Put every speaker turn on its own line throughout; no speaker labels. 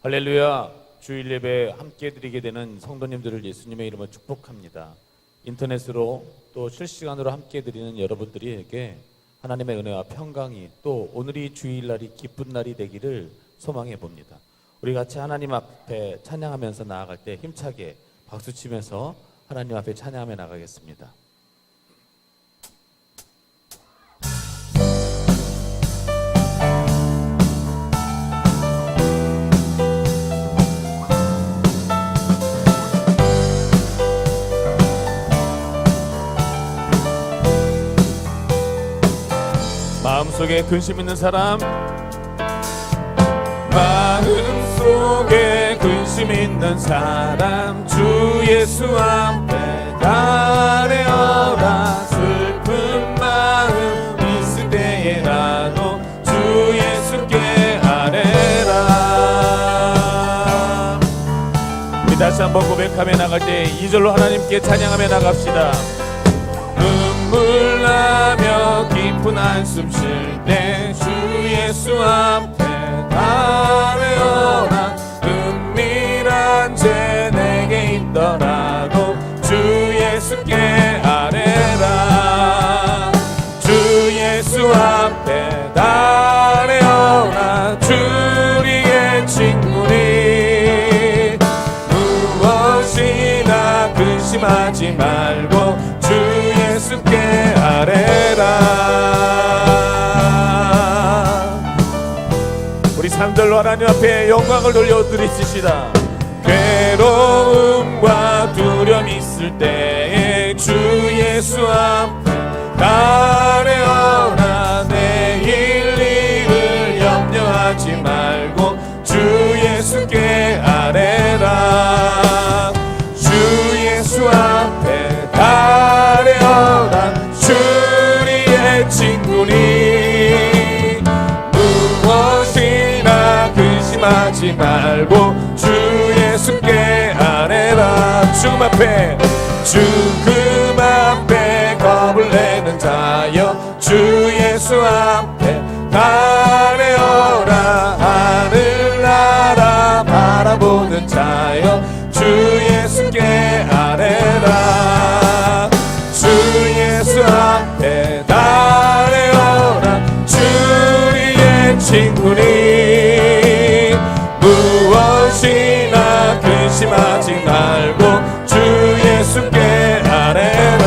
할렐루야. 주일 예배 함께 드리게 되는 성도님들을 예수님의 이름으로 축복합니다. 인터넷으로 또 실시간으로 함께 드리는 여러분들에게 하나님의 은혜와 평강이 또 오늘이 주일날이 기쁜 날이 되기를 소망해 봅니다. 우리 같이 하나님 앞에 찬양하면서 나아갈 때 힘차게 박수치면서 하나님 앞에 찬양하며 나가겠습니다. 마음속에 근심 있는 사람, 마음속에 근심 있는 사람, 주 예수 앞에 아뢰어라. 슬픈 마음 있을 때에라도 주 예수께 아뢰라. 우리 다시 한번 고백하며 나갈 때 2절로 하나님께 찬양하며 나갑시다. 눈물 나며 깊은 한숨 쉴 때 주 예수 앞에 아뢰어라. 은밀한 죄 내게 있더라도 주 예수께 아뢰라. 주 예수 앞에 아뢰어라. 주리의 친구니 무엇이나 근심하지 말고 주 예수께 아뢰라. 우리 3절로 하나님 앞에 영광을 돌려드리시다. 괴로움과 두려움 있을 때에 주 예수 앞에 아뢰어라. 내일 일을 염려하지 말고 주 예수께 아뢰라. 주 예수 앞에 아뢰어라. 주리의 친구니 무엇이나 근심하지 말고 주 예수께 아뢰라. 죽음 앞에 겁을 내는 자여 주 예수 앞에 아뢰어라. 하늘나라 바라보는 자여 주 예수께 아뢰라. 주 예수 앞에 아뢰어라. 주리의 친구니 무엇이나 근심하지 말고 주 예수께 아뢰라.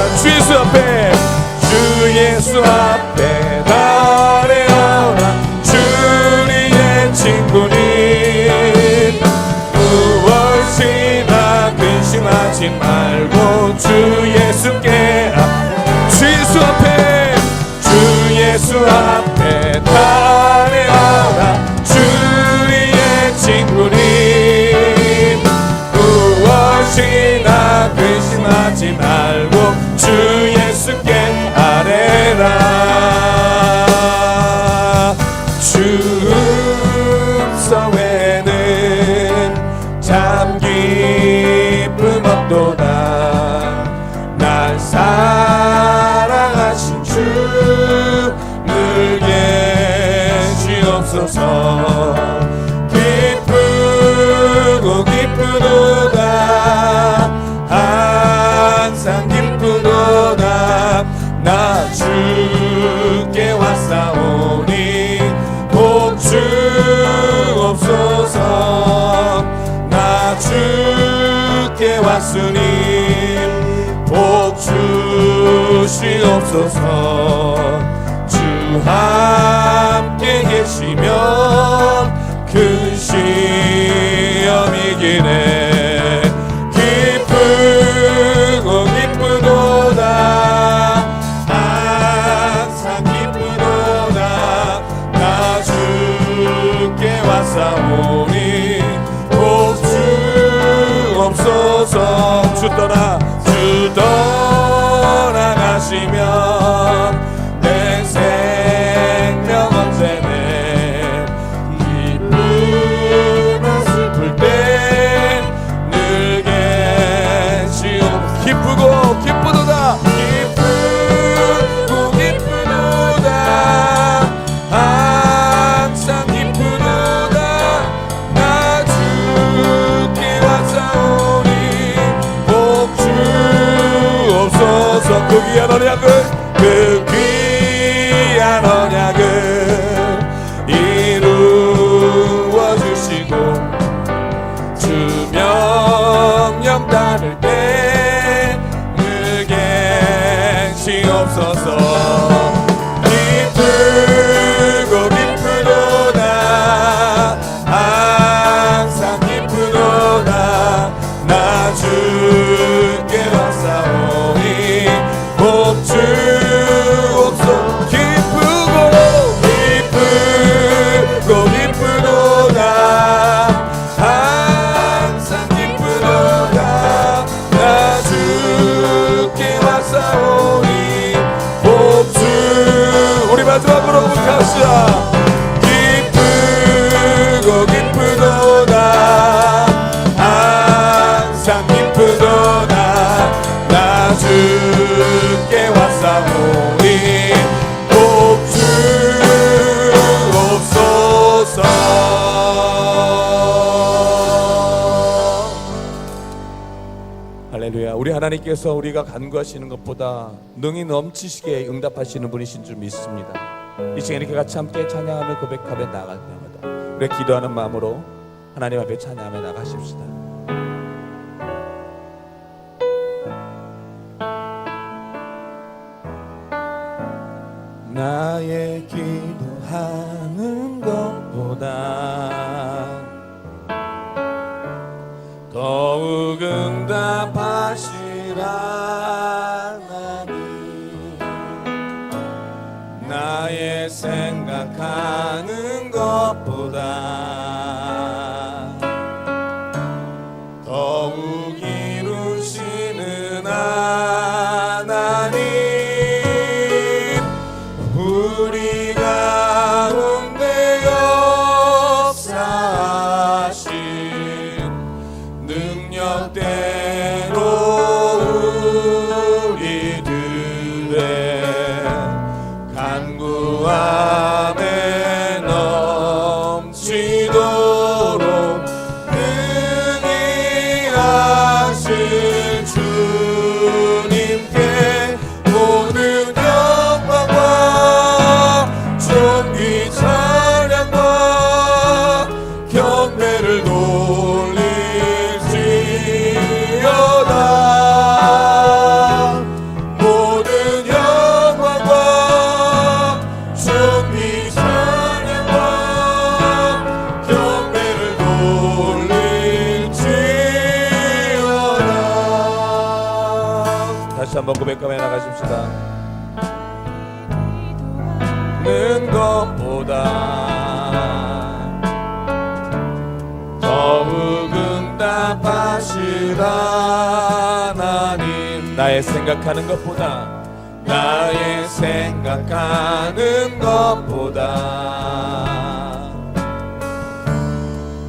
주 예수 앞에 아뢰어라. 주리의 친구니 무엇이나 근심하지 말고 주 예수께 주 예수 앞에 아뢰어라. 주리의 친구니 무엇이나 근심하지 말고 주 예수께 아뢰라. 주서 외에는 참 기쁨 없도다. 날 사랑하신 주 늘 계시옵소서. 기쁘고 기쁘도다. 항상 기쁘도다. 나 주께 왔사오니 복 주옵소서. 나 주께 왔으니 복 주시옵소서. 주 함께 계시면 큰 시험이기네. 기쁘고 기쁘도다. 항상 기쁘도다. 나 주께 왔사오니 복 주옵소서. 주 떠나가시면 내 생명 언제네. 기쁘나 슬플 때 늘 계시옵소서. 기쁘고 기쁘도다. 기쁘고 기쁘도다. 항상 기쁘도다. 나 주 할렐루야. 기쁘고 기쁘도다 항상 기쁘도다 나 주께 왔사오니 복 주옵소서. 할렐루야. 우리 하나님께서 우리가 간구하시는 것보다 능히 넘치시게 응답하시는 분이신 줄 믿습니다. 이 시간에 이렇게 같이 함께 찬양하며 고백하며 나갈 때마다 우리 기도하는 마음으로 하나님 앞에 찬양하며 나가십시다. 나의 기도하는 것보다 더욱 응답하시라 하나님. 나의 생각하는 것보다 더욱 이루시는 하나님. 우리 가운데 역사하신 능력대로 우리들의 간구함에 넘치도록 능히 하실 주님께 모든 영광과 존귀 찬양과 경배를 돌릴지어다. 모든 영광과 존귀 찬양과 경배를 돌릴지어다. 다시 한번 고백하며 나가십시다. 는 것보다 더욱 응답하시라 하나님. 나의 생각하는 것보다 나의 생각하는 것보다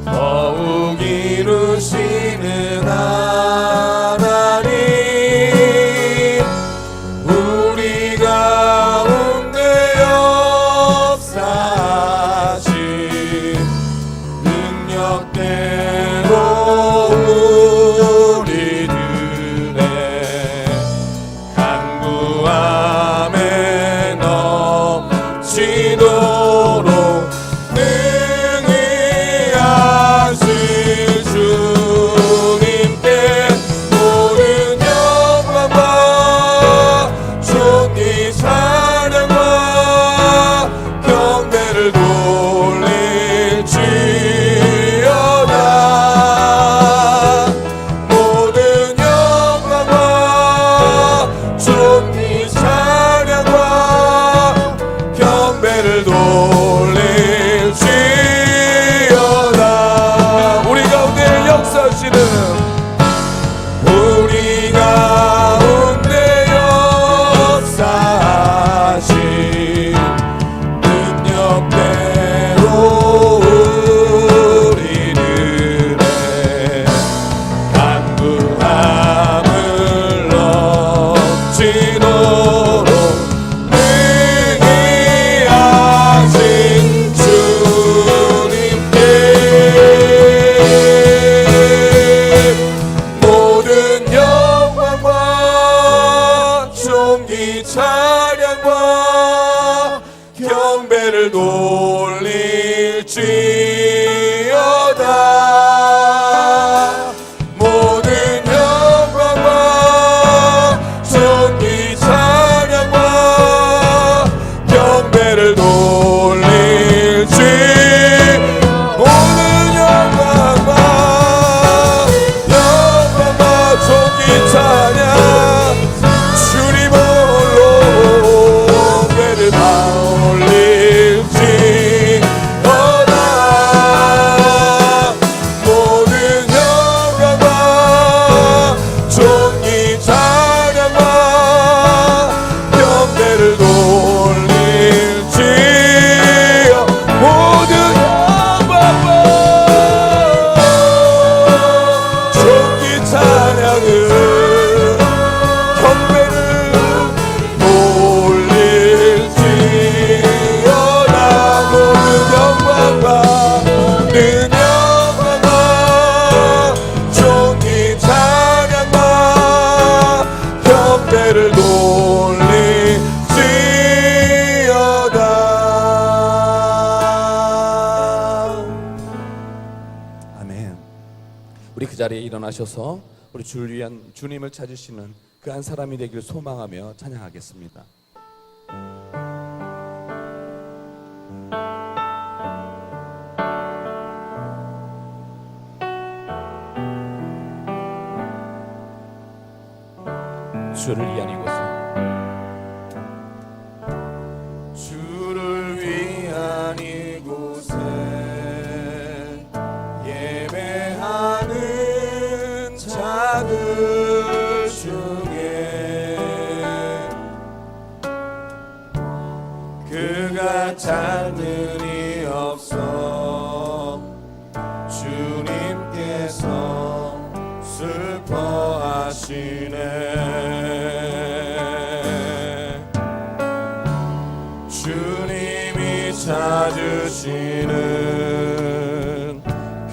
더욱 이루시는 하나님. 우리 가운데 역사하신 능력대로 우리들의 간구함에 넘치도록 능히 하실 주님께 모든 영광과 존귀 찬양과 경배를 돌릴지어다. 모든 영광과 존귀 찬양과 경배를 돌릴지어다. 우리 가운데 역사하시는 우리 가운데 역사하신 능력대로 우리들의 간구함을 넘치도록 능히 하신 주님께 모든 영광과 존귀 찬양과 경배를 돌릴지어다. 모든 영광과 존귀 찬양과 경배를 돌릴지. 모든 영광과 존귀 찬양 주님 홀로 배를 돌릴지.
자리에 일어나셔서 우리 주를 위한 주님을 찾으시는 그 한 사람이 되길 소망하며 찬양하겠습니다. 주를 위한 이곳에, 주를 위한 이곳에 예배하는 자들 중에 그가 잔들이 없어 주님께서 슬퍼하시네. 주님이 찾으시는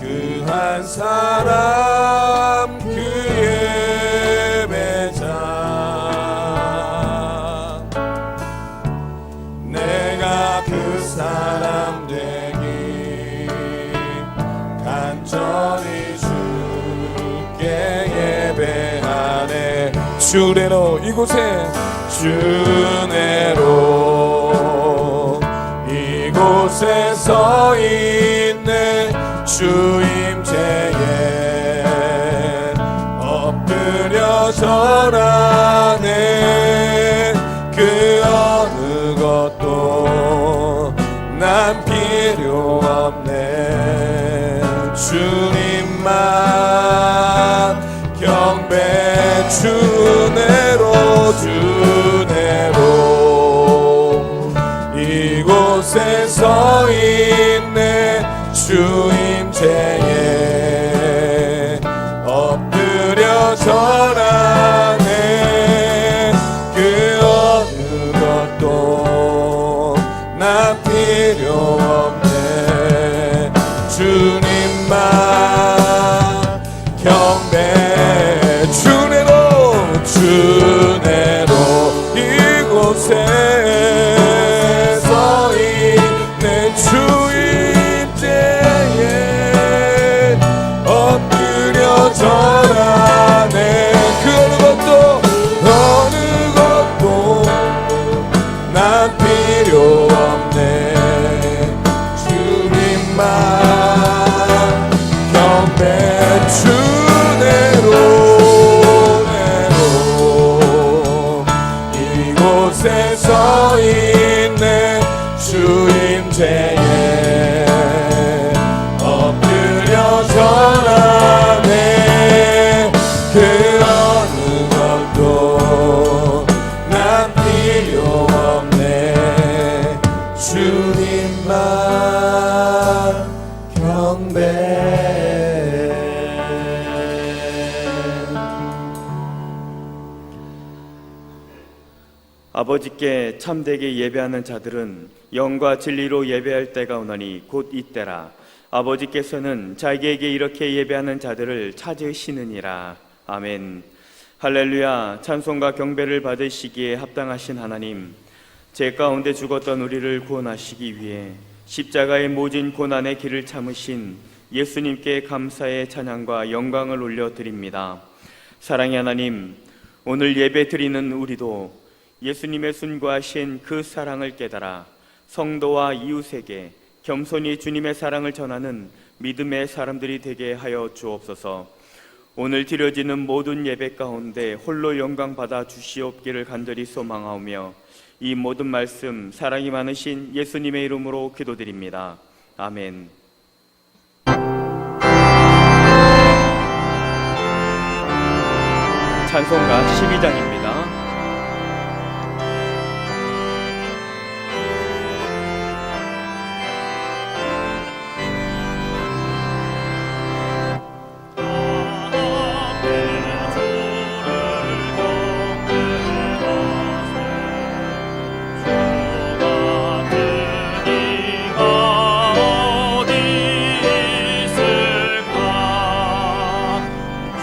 그 한 사람, 그 예배자, 내가 그 사람 되기 간절히 주께 예배하네. 주내로 이곳에, 주내로 이곳에 서 있네. 주임제에 엎드려 절하네. 그 어느 것도 난 필요 없네. 주님만 경배. 주내로, 주내로 이곳에 서 있네. 주임제에 엎드려 절하네. 그 어느 것도 난 필요 없네. 주님만 경배. 주내로, 주내로 이곳에 서 있네. 주임제에 엎드려 절하네. 그 어느 것도 난 필요 없네. 주님만 경배. 주내로, 이곳에 서 있네. 주임제에 엎드려 절하네. 그 어느 것도 난 필요 없네. 주님만 경배.
아버지께 참되게 예배하는 자들은 영과 진리로 예배할 때가 오나니 곧 이때라. 아버지께서는 자기에게 이렇게 예배하는 자들을 찾으시느니라. 아멘. 할렐루야. 찬송과 경배를 받으시기에 합당하신 하나님, 죄 가운데 죽었던 우리를 구원하시기 위해 십자가의 모진 고난의 길을 참으신 예수님께 감사의 찬양과 영광을 올려드립니다. 사랑의 하나님, 오늘 예배 드리는 우리도 예수님의 순고하신 그 사랑을 깨달아 성도와 이웃에게 겸손히 주님의 사랑을 전하는 믿음의 사람들이 되게 하여 주옵소서. 오늘 드려지는 모든 예배 가운데 홀로 영광 받아 주시옵기를 간절히 소망하오며 이 모든 말씀 사랑이 많으신 예수님의 이름으로 기도드립니다. 아멘. 찬송가 12장입니다.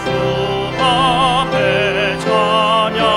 주 앞에 찬양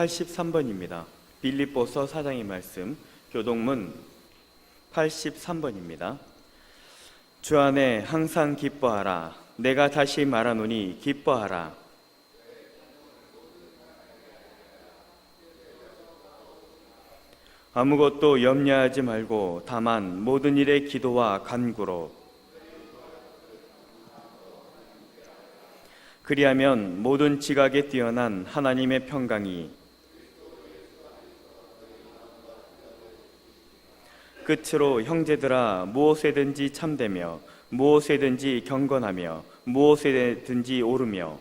83번입니다. 빌립보서 4장의 말씀, 교동문 83번입니다. 주 안에 항상 기뻐하라. 내가 다시 말하노니 기뻐하라. 아무것도 염려하지 말고 다만 모든 일에 기도와 간구로 그리하면 모든 지각에 뛰어난 하나님의 평강이 끝으로 형제들아 무엇에든지 참되며 무엇에든지 경건하며 무엇에든지 옳으며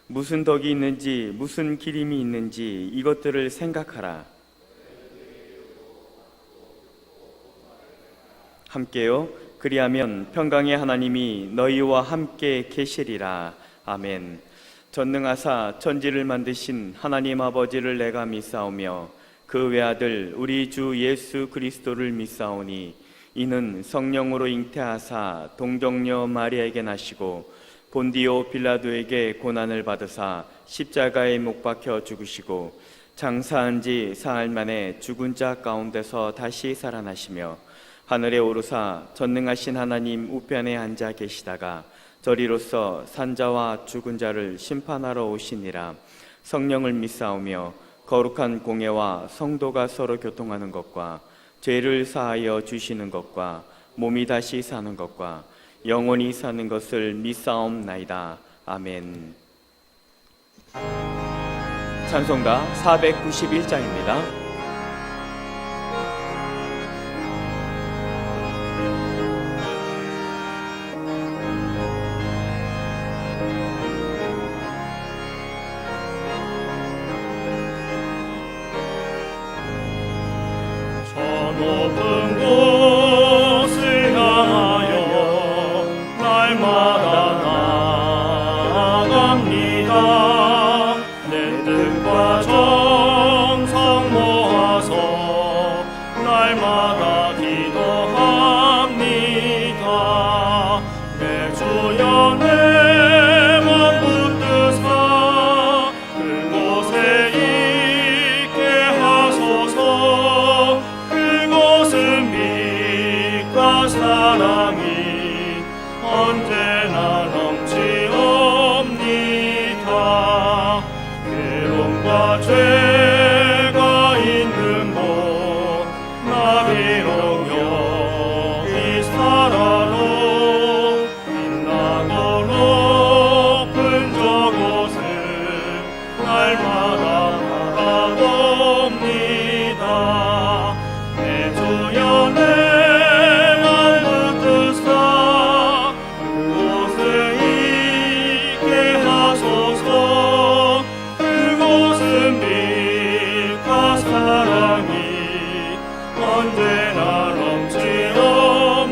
무슨 덕이 있는지 무슨 기림이 있는지 이것들을 생각하라. 함께요. 그리하면 평강의 하나님이 너희와 함께 계시리라. 아멘. 전능하사 천지를 만드신 하나님 아버지를 내가 믿사오며 그 외아들 우리 주 예수 그리스도를 믿사오니 이는 성령으로 잉태하사 동정녀 마리아에게 나시고 본디오 빌라도에게 고난을 받으사 십자가에 못 박혀 죽으시고 장사한 지 사흘 만에 죽은 자 가운데서 다시 살아나시며 하늘에 오르사 전능하신 하나님 우편에 앉아 계시다가 저리로서 산자와 죽은 자를 심판하러 오시니라. 성령을 믿사오며 거룩한 공예와 성도가 서로 교통하는 것과 죄를 사하여 주시는 것과 몸이 다시 사는 것과 영원히 사는 것을 믿사옵나이다. 아멘. 찬송가 491장입니다.
높은 곳을 향하여 날마다 나아갑니다. 내 뜻과 정성 모아서 날마다 기도합니다. 내 주여 내 맘 붙드사 그곳에 있게 하소서. 그곳은 빛과 사랑이 언제나 넘치옵니다. 괴로움과 죄가 있는 곳 나 비록 여기 살아도 빛나고 높은 저곳을 날마다 바라봅니다. 내 주여 내 맘 붙드사 그곳에 있게 하소서. 그곳은 빛과 사랑이 언제나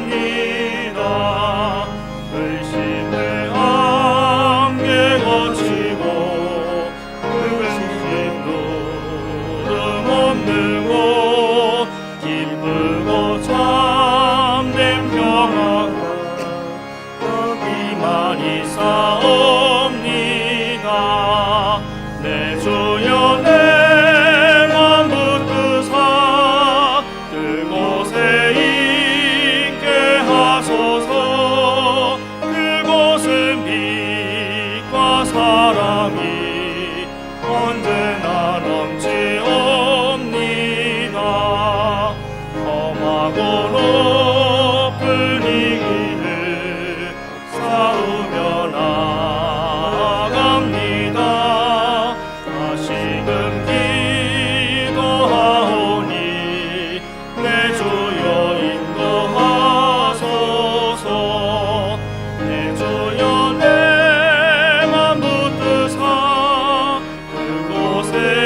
넘치옵니다. 의심의 안개 거치고 근심 누름 없는 곳 기쁘고 참된 평화가 여기만 있사옵니다. 내 주여 내 맘 붙드사 그곳에 있게 하소서. 그곳은 빛과 사랑이 언제나 넘치옵니다. 험하고 높은 이 길을 싸우며 나아갑니다. 다시금 기도하오니 내 주여 인도하소서. 내 주여 내 맘 붙드사 그곳에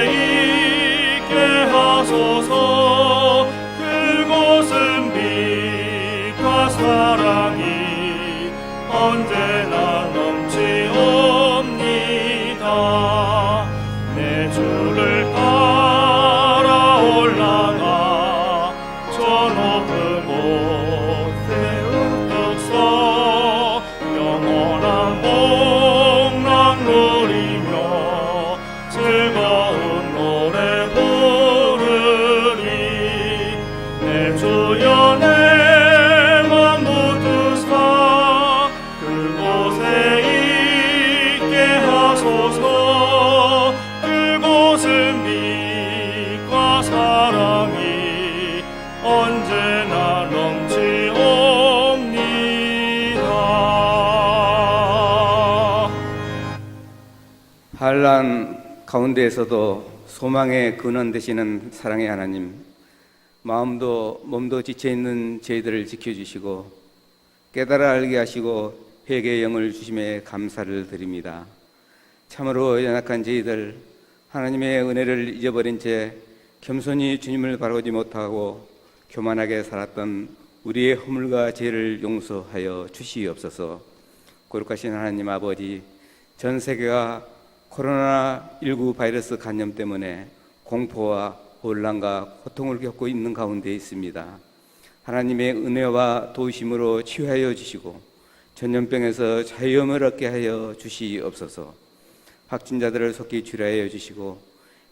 환난 가운데에서도 소망의 근원 되시는 사랑의 하나님, 마음도 몸도 지쳐 있는 저희들을 지켜주시고 깨달아 알게 하시고 회개의 영을 주심에 감사를 드립니다. 참으로 연약한 저희들, 하나님의 은혜를 잊어버린 채 겸손히 주님을 바라보지 못하고 교만하게 살았던 우리의 허물과 죄를 용서하여 주시옵소서. 거룩하신 하나님 아버지, 전 세계가 코로나19 바이러스 감염 때문에 공포와 혼란과 고통을 겪고 있는 가운데 있습니다. 하나님의 은혜와 도우심으로 치유하여 주시고 전염병에서 자유함을 얻게 하여 주시옵소서. 확진자들을 속히 치료하여 주시고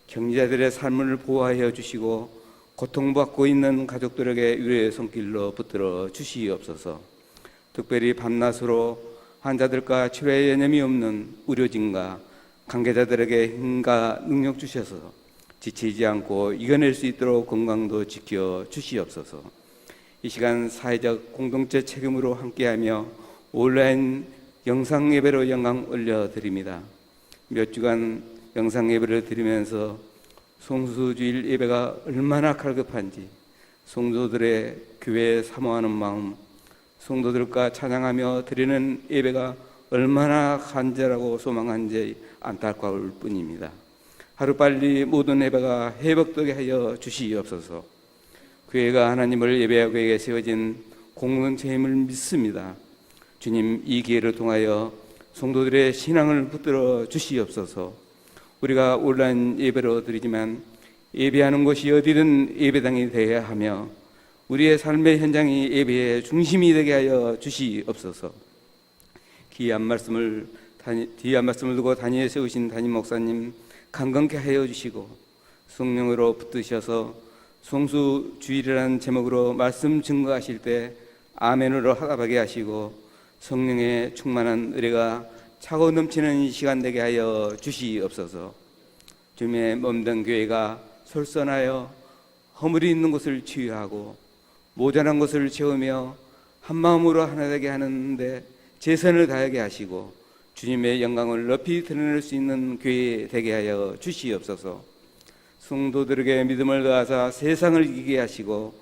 경제자들의 삶을 보호하여 주시고 고통받고 있는 가족들에게 위로의 손길로 붙들어 주시옵소서. 특별히 밤낮으로 환자들과 치료에 여념이 없는 의료진과 관계자들에게 힘과 능력 주셔서 지치지 않고 이겨낼 수 있도록 건강도 지켜 주시옵소서. 이 시간 사회적 공동체 책임으로 함께하며 온라인 영상 예배로 영광 올려드립니다. 몇 주간 영상 예배를 드리면서 성수주일 예배가 얼마나 갈급한지, 성도들의 교회에 사모하는 마음, 성도들과 찬양하며 드리는 예배가 얼마나 간절하고 소망한지 안타까울 뿐입니다. 하루빨리 모든 예배가 회복되게 하여 주시옵소서. 교회가 하나님을 예배하기 위해 세워진 공동체임을 믿습니다. 주님, 이 기회를 통하여 성도들의 신앙을 붙들어 주시옵소서. 우리가 온라인 예배로 드리지만 예배하는 곳이 어디든 예배당이 되어야 하며 우리의 삶의 현장이 예배의 중심이 되게 하여 주시옵소서. 귀한 말씀을 두고 단위에 세우신 담임 목사님 강건케 하여 주시고 성령으로 붙드셔서 성수주일이라는 제목으로 말씀 증거하실 때 아멘으로 화답하게 하시고 성령의 충만한 은혜가 차고 넘치는 시간 되게 하여 주시옵소서. 주님의 몸된 교회가 솔선하여 허물이 있는 곳을 치유하고 모자란 것을 채우며 한 마음으로 하나 되게 하는데 최선을 다하게 하시고 주님의 영광을 높이 드러낼 수 있는 교회 되게 하여 주시옵소서. 성도들에게 믿음을 더하사 세상을 이기게 하시고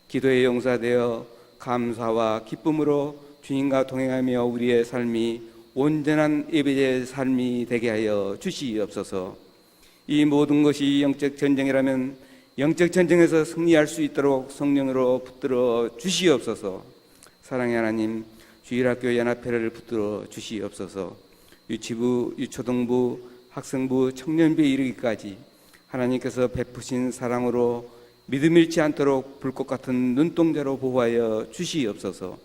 기도에 용사되어 감사와 기쁨으로 주님과 동행하며 우리의 삶이 온전한 예배의 삶이 되게 하여 주시옵소서. 이 모든 것이 영적 전쟁이라면 영적 전쟁에서 승리할 수 있도록 성령으로 붙들어 주시옵소서. 사랑의 하나님, 주일학교 연합회를 붙들어 주시옵소서. 유치부, 유초등부, 학생부, 청년부에 이르기까지 하나님께서 베푸신 사랑으로 믿음 잃지 않도록 불꽃 같은 눈동자로 보호하여 주시옵소서.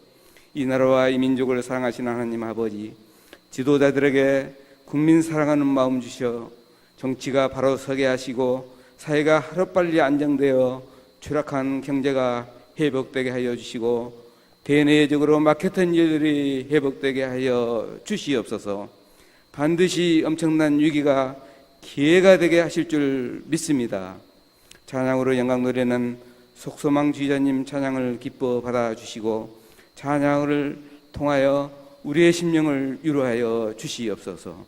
이 나라와 이 민족을 사랑하시는 하나님 아버지, 지도자들에게 국민 사랑하는 마음 주셔 정치가 바로 서게 하시고 사회가 하루빨리 안정되어 추락한 경제가 회복되게 하여 주시고 대내적으로 막혔던 일들이 회복되게 하여 주시옵소서. 반드시 엄청난 위기가 기회가 되게 하실 줄 믿습니다. 찬양으로 영광 노래는 속소망 주의자님 찬양을 기뻐 받아주시고 찬양을 통하여 우리의 심령을 위로하여 주시옵소서.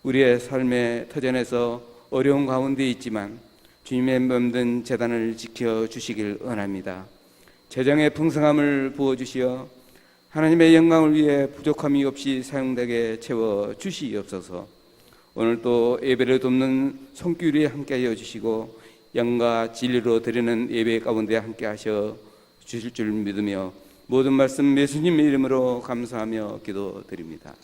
우리의 삶의 터전에서 어려운 가운데 있지만 주님의 몸된 재단을 지켜주시길 원합니다. 재정의 풍성함을 부어주시어 하나님의 영광을 위해 부족함이 없이 사용되게 채워주시옵소서. 오늘 또 예배를 돕는 손길이 함께하여 주시고 영과 진리로 드리는 예배 가운데 함께하셔 주실 줄 믿으며 모든 말씀 예수님의 이름으로 감사하며 기도드립니다.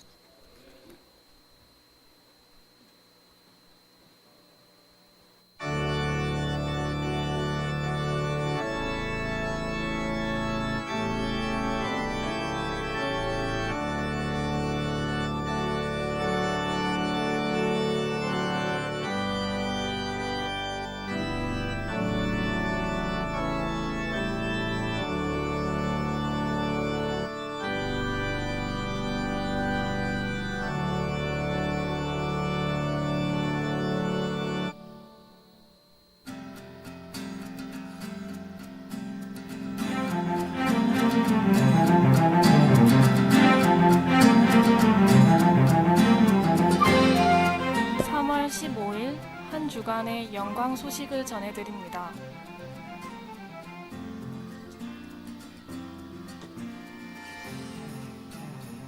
한 주간의 영광 소식을 전해드립니다.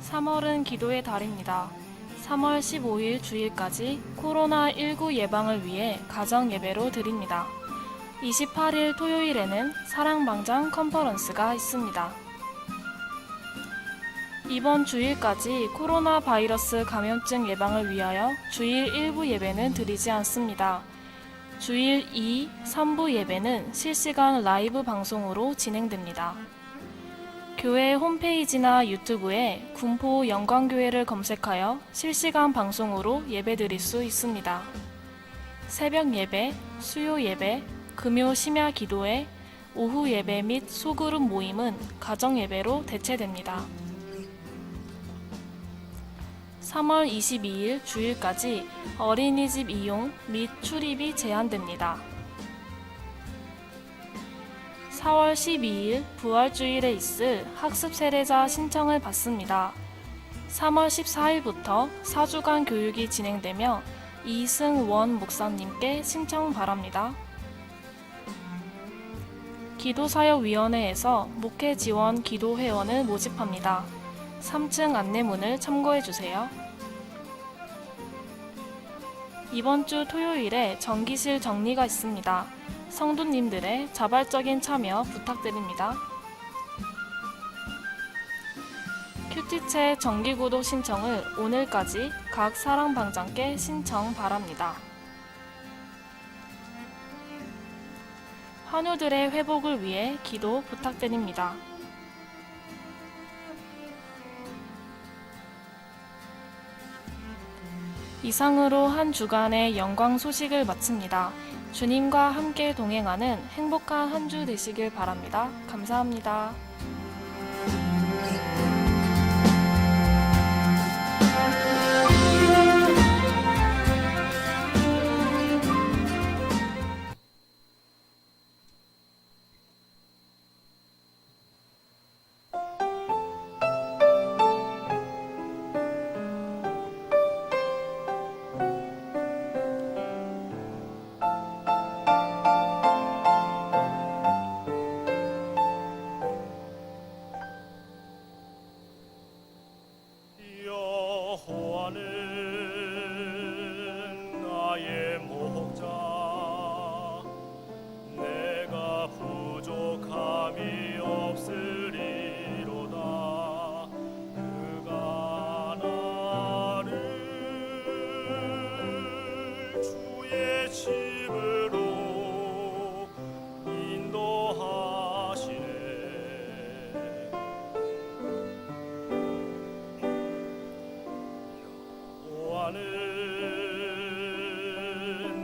(3월은) 기도의 달입니다. 3월 15일 주일까지 코로나19 예방을 위해 가정 예배로 드립니다. 28일 토요일에는 사랑방장 컨퍼런스가 있습니다. 이번 주일까지 코로나 바이러스 감염증 예방을 위하여 주일 1부 예배는 드리지 않습니다. 주일 2, 3부 예배는 실시간 라이브 방송으로 진행됩니다. 교회 홈페이지나 유튜브에 군포 영광교회를 검색하여 실시간 방송으로 예배 드릴 수 있습니다. 새벽 예배, 수요 예배, 금요 심야 기도회, 오후 예배 및 소그룹 모임은 가정 예배로 대체됩니다. 3월 22일 주일까지 어린이집 이용 및 출입이 제한됩니다. 4월 12일 부활주일에 있을 학습 세례자 신청을 받습니다. 3월 14일부터 4주간 교육이 진행되며 이승원 목사님께 신청 바랍니다. 기도사역위원회에서 목회 지원 기도 회원을 모집합니다. 3층 안내문을 참고해주세요. 이번 주 토요일에 전기실 정리가 있습니다. 성도님들의 자발적인 참여 부탁드립니다. 큐티체 정기구독 신청을 오늘까지 각 사랑방장께 신청 바랍니다. 환우들의 회복을 위해 기도 부탁드립니다. 이상으로 한 주간의 영광 소식을 마칩니다. 주님과 함께 동행하는 행복한 한 주 되시길 바랍니다. 감사합니다.
여호와는 나의 목자, 내가 부족함이 없으리로다. 그가 나를 주의 집으로 인도하시네. 여호와는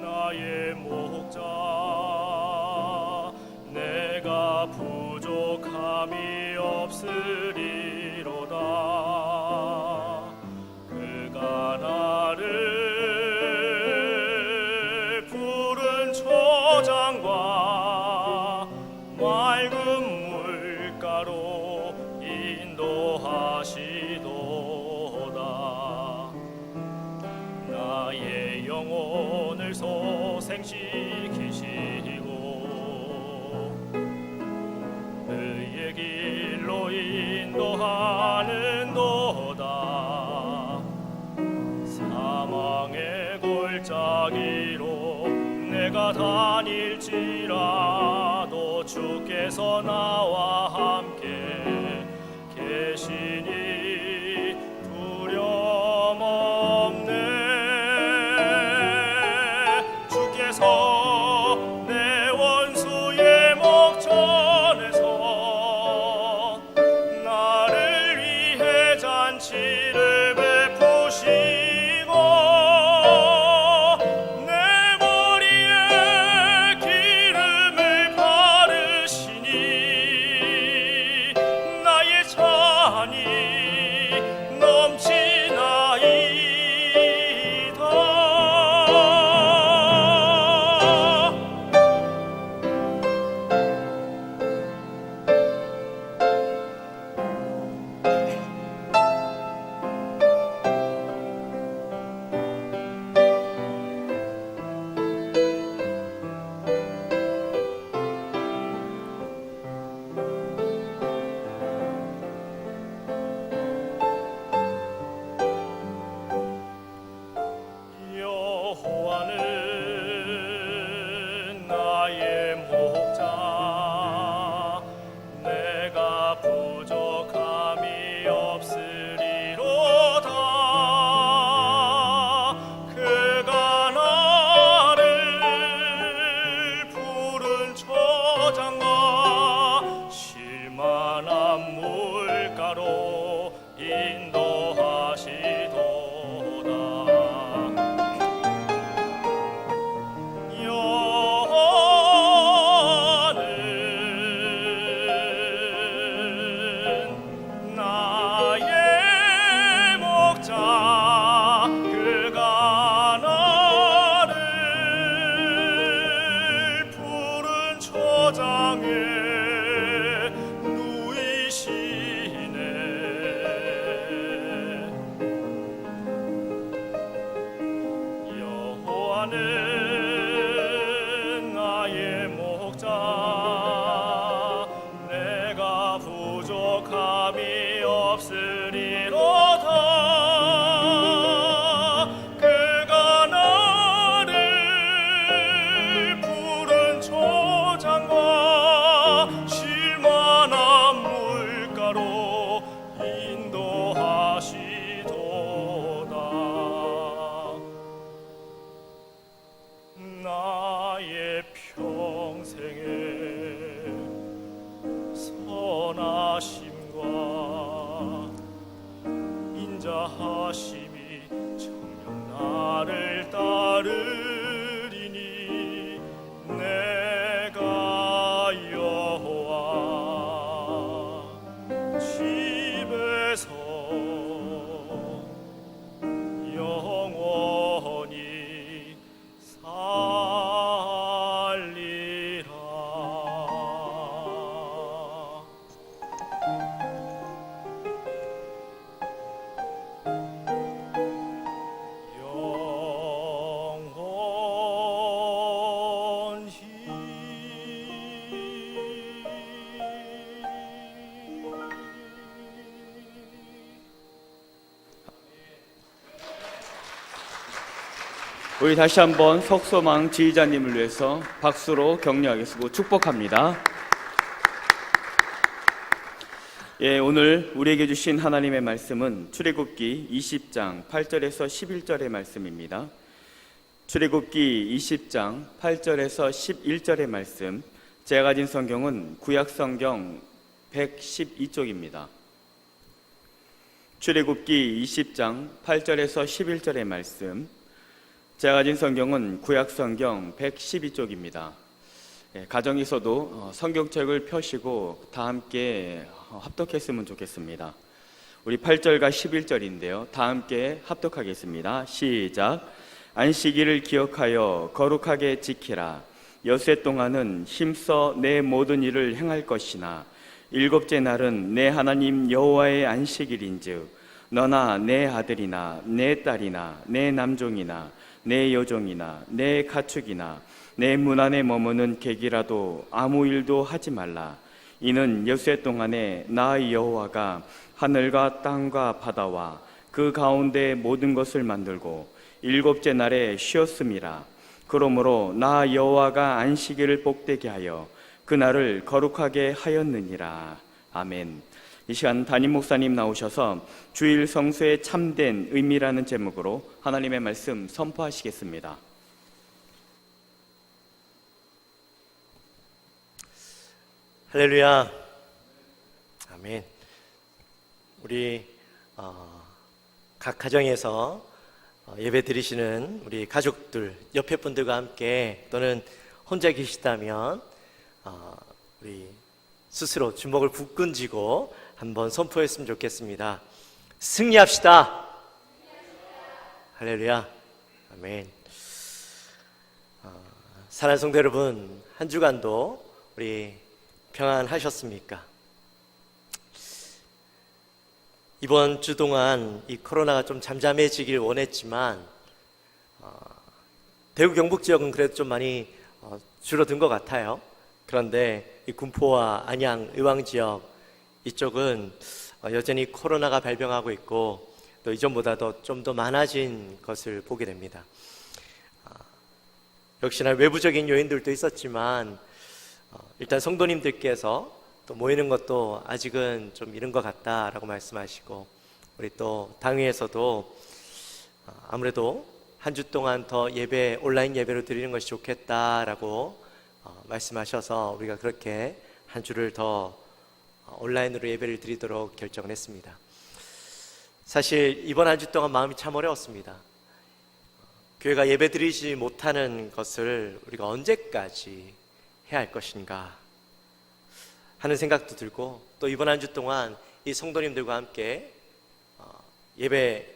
나의 목자, 내가 부족함이 없으리로다. 그가 나를 푸른 초장과 맑은 물가로 인도하시도다. 나의 영혼을 소생시키시고 그의 길로 인도하는도다. 사망의 골짜기로 내가 다닐지라도 주께서 나와 함께 계시니 두려움 없네. 주께서 내 원수의 목전에서 나를 위해 잔치를 베푸시고 내 머리에 기름을 바르시니 나의 잔이 넘치나이다. 나는 나의 목자 내가 부족함이 없으리로다 그가 나를 푸른 초장과 쉴만한 물가로 인도하시도다 나의 평생에 선하심과 인자하심이 정녕 나를 따르리니 내가 여호와 집에서 영원히 살리라. 영원히
우리 다시 한번 석소망 지휘자님을 위해서 박수로 격려하겠습니다. 축복합니다. 예, 오늘 우리에게 주신 하나님의 말씀은 출애굽기 20장 8절에서 11절의 말씀입니다. 출애굽기 20장 8절에서 11절의 말씀, 제가 가진 성경은 구약 성경 112쪽입니다. 출애굽기 20장 8절에서 11절의 말씀, 제가 가진 성경은 구약 성경 112쪽입니다. 가정에서도 성경책을 펴시고 다 함께 합독했으면 좋겠습니다. 우리 8절과 11절인데요. 다 함께 합독하겠습니다. 시작. 안식일을 기억하여 거룩하게 지키라. 엿새 동안은 힘써 내 모든 일을 행할 것이나 일곱째 날은 내 하나님 여호와의 안식일인즉 너나 내 아들이나 내 딸이나 내 남종이나 내 여종이나 내 가축이나 내 문 안에 머무는 객이라도 아무 일도 하지 말라. 이는 엿새 동안에 나 여호와가 하늘과 땅과 바다와 그 가운데 모든 것을 만들고 일곱째 날에 쉬었음이라. 그러므로 나 여호와가 안식일을 복되게 하여 그날을 거룩하게 하였느니라. 아멘. 이 시간 담임 목사님 나오셔서 주일 성수의 참된 의미라는 제목으로 하나님의 말씀 선포하시겠습니다.
할렐루야. 아멘. 우리 각 가정에서 예배 드리시는 우리 가족들, 옆에 분들과 함께 또는 혼자 계시다면 우리 스스로 주먹을 굳건 쥐고 한번 선포했으면 좋겠습니다. 승리합시다. 할렐루야. 아멘. 사랑하는 성도 여러분, 한 주간도 우리 평안하셨습니까? 이번 주 동안 이 코로나가 좀 잠잠해지길 원했지만 대구 경북 지역은 그래도 좀 많이 줄어든 것 같아요. 그런데 이 군포와 안양, 의왕 지역 이쪽은 여전히 코로나가 발병하고 있고 또 이전보다도 좀 더 많아진 것을 보게 됩니다. 역시나 외부적인 요인들도 있었지만 일단 성도님들께서 또 모이는 것도 아직은 좀 이른 것 같다라고 말씀하시고 우리 또 당회에서도 아무래도 한 주 동안 더 예배, 온라인 예배로 드리는 것이 좋겠다라고 말씀하셔서 우리가 그렇게 한 주를 더 온라인으로 예배를 드리도록 결정을 했습니다. 사실 이번 한 주 동안 마음이 참 어려웠습니다. 교회가 예배 드리지 못하는 것을 우리가 언제까지 해야 할 것인가 하는 생각도 들고 또 이번 한 주 동안 이 성도님들과 함께 예배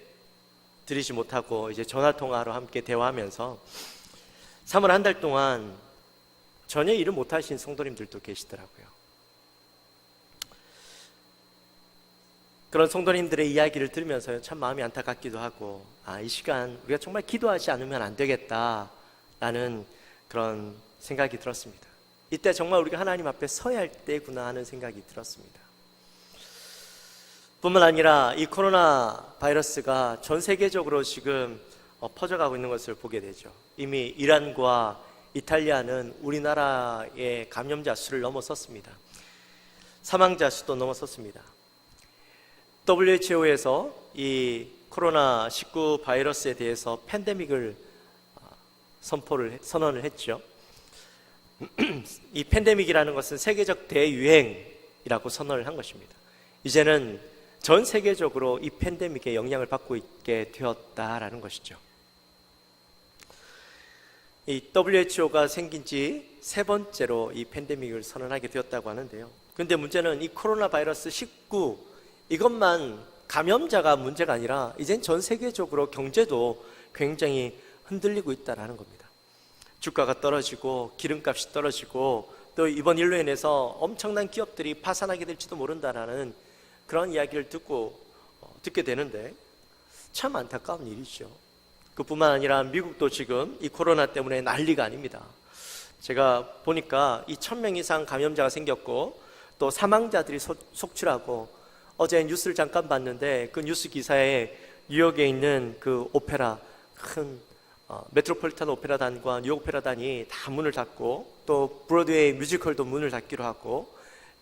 드리지 못하고 이제 전화통화로 함께 대화하면서 3월 한 달 동안 전혀 일을 못하신 성도님들도 계시더라고요. 그런 성도님들의 이야기를 들으면서 참 마음이 안타깝기도 하고 이 시간 우리가 정말 기도하지 않으면 안 되겠다 라는 그런 생각이 들었습니다. 이때 정말 우리가 하나님 앞에 서야 할 때구나 하는 생각이 들었습니다. 뿐만 아니라 이 코로나 바이러스가 전 세계적으로 지금 퍼져가고 있는 것을 보게 되죠. 이미 이란과 이탈리아는 우리나라의 감염자 수를 넘어섰습니다. 사망자 수도 넘어섰습니다. WHO에서 이 코로나19 바이러스에 대해서 팬데믹을 선언을 했죠. 이 팬데믹이라는 것은 세계적 대유행이라고 선언을 한 것입니다. 이제는 전 세계적으로 이 팬데믹의 영향을 받고 있게 되었다라는 것이죠. 이 WHO가 생긴 지 3번째로 이 팬데믹을 선언하게 되었다고 하는데요. 그런데 문제는 이 코로나 바이러스 19 이것만 감염자가 문제가 아니라 이젠 전 세계적으로 경제도 굉장히 흔들리고 있다는 겁니다. 주가가 떨어지고 기름값이 떨어지고 또 이번 일로 인해서 엄청난 기업들이 파산하게 될지도 모른다라는 그런 이야기를 듣게 되는데 참 안타까운 일이죠. 그뿐만 아니라 미국도 지금 이 코로나 때문에 난리가 아닙니다. 제가 보니까 이 1000명 이상 감염자가 생겼고 또 사망자들이 속출하고 어제 뉴스를 잠깐 봤는데 그 뉴스 기사에 뉴욕에 있는 그 오페라 큰 메트로폴리탄 오페라단과 뉴욕 오페라단이 다 문을 닫고 또 브로드웨이 뮤지컬도 문을 닫기로 하고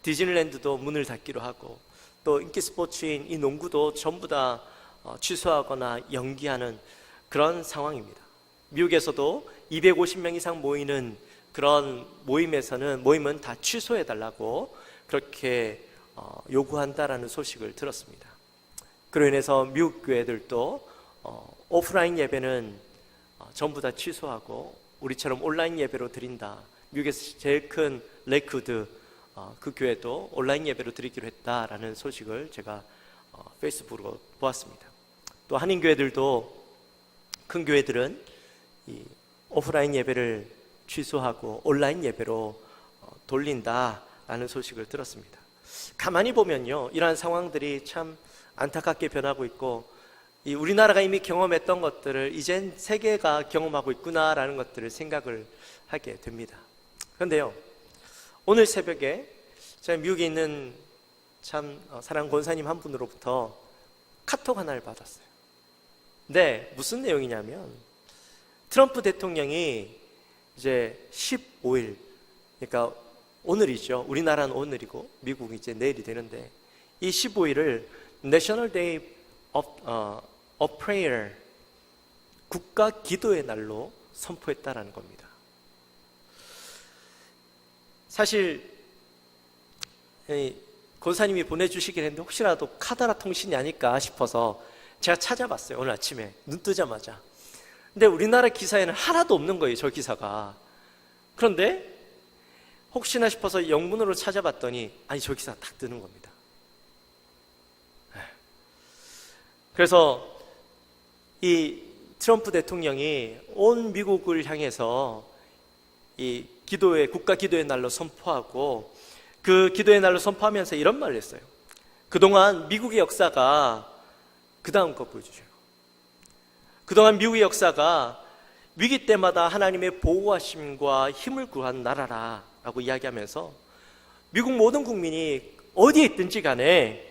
디즈니랜드도 문을 닫기로 하고 또 인기 스포츠인 이 농구도 전부 다 취소하거나 연기하는 그런 상황입니다. 미국에서도 250명 이상 모이는 그런 모임은 다 취소해달라고 그렇게 요구한다라는 소식을 들었습니다. 그로 인해서 미국 교회들도 오프라인 예배는 전부 다 취소하고 우리처럼 온라인 예배로 드린다. 미국에서 제일 큰 레이크우드 그 교회도 온라인 예배로 드리기로 했다라는 소식을 제가 페이스북으로 보았습니다. 또 한인교회들도 큰 교회들은 이 오프라인 예배를 취소하고 온라인 예배로 돌린다라는 소식을 들었습니다. 가만히 보면요, 이러한 상황들이 참 안타깝게 변하고 있고 이 우리나라가 이미 경험했던 것들을 이젠 세계가 경험하고 있구나라는 것들을 생각을 하게 됩니다. 그런데요, 오늘 새벽에 제가 미국에 있는 참 사랑하는 권사님 한 분으로부터 카톡 하나를 받았어요. 근데 무슨 내용이냐면 트럼프 대통령이 이제 15일, 그러니까 오늘이죠. 우리나라는 오늘이고 미국이 이제 내일이 되는데 이 15일을 National Day of Prayer, 국가 기도의 날로 선포했다라는 겁니다. 사실 권사님이 보내주시긴 했는데 혹시라도 카다라 통신이 아닐까 싶어서 제가 찾아봤어요. 오늘 아침에 눈 뜨자마자. 근데 우리나라 기사에는 하나도 없는 거예요, 저 기사가. 그런데 혹시나 싶어서 영문으로 찾아봤더니 아니, 저 기사가 딱 뜨는 겁니다. 그래서 이 트럼프 대통령이 온 미국을 향해서 이 국가 기도의 날로 선포하고 그 기도의 날로 선포하면서 이런 말을 했어요. 그동안 미국의 역사가 그 다음 거 보여주세요. 그동안 미국의 역사가 위기 때마다 하나님의 보호하심과 힘을 구한 나라라 라고 이야기하면서 미국 모든 국민이 어디에 있든지 간에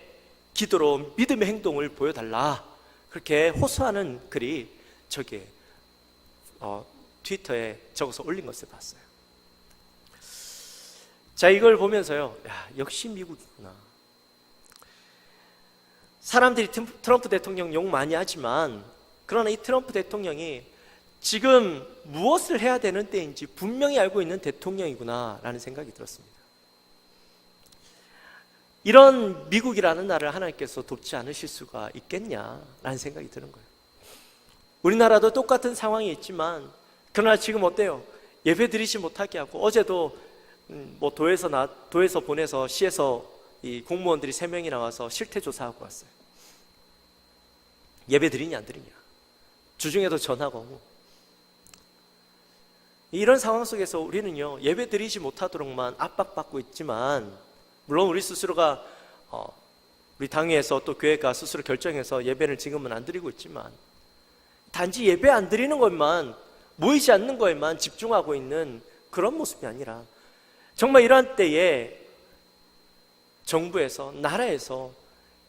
기도로 믿음의 행동을 보여달라, 그렇게 호소하는 글이 저기에 트위터에 적어서 올린 것을 봤어요. 자, 이걸 보면서요, 역시 미국이구나. 사람들이 트럼프 대통령 욕 많이 하지만 그러나 이 트럼프 대통령이 지금 무엇을 해야 되는 때인지 분명히 알고 있는 대통령이구나 라는 생각이 들었습니다. 이런 미국이라는 나라를 하나님께서 돕지 않으실 수가 있겠냐라는 생각이 드는 거예요. 우리나라도 똑같은 상황이 있지만 그러나 지금 어때요? 예배 드리지 못하게 하고 어제도 뭐 도에서 보내서 시에서 이 공무원들이 3명이 나와서 실태 조사하고 왔어요. 예배 드리냐 안 드리냐, 주중에도 전화가 오고. 이런 상황 속에서 우리는요, 예배 드리지 못하도록만 압박받고 있지만 물론 우리 스스로가 우리 당회에서 또 교회가 스스로 결정해서 예배를 지금은 안 드리고 있지만 단지 예배 안 드리는 것만 모이지 않는 거에만 집중하고 있는 그런 모습이 아니라 정말 이러한 때에 정부에서, 나라에서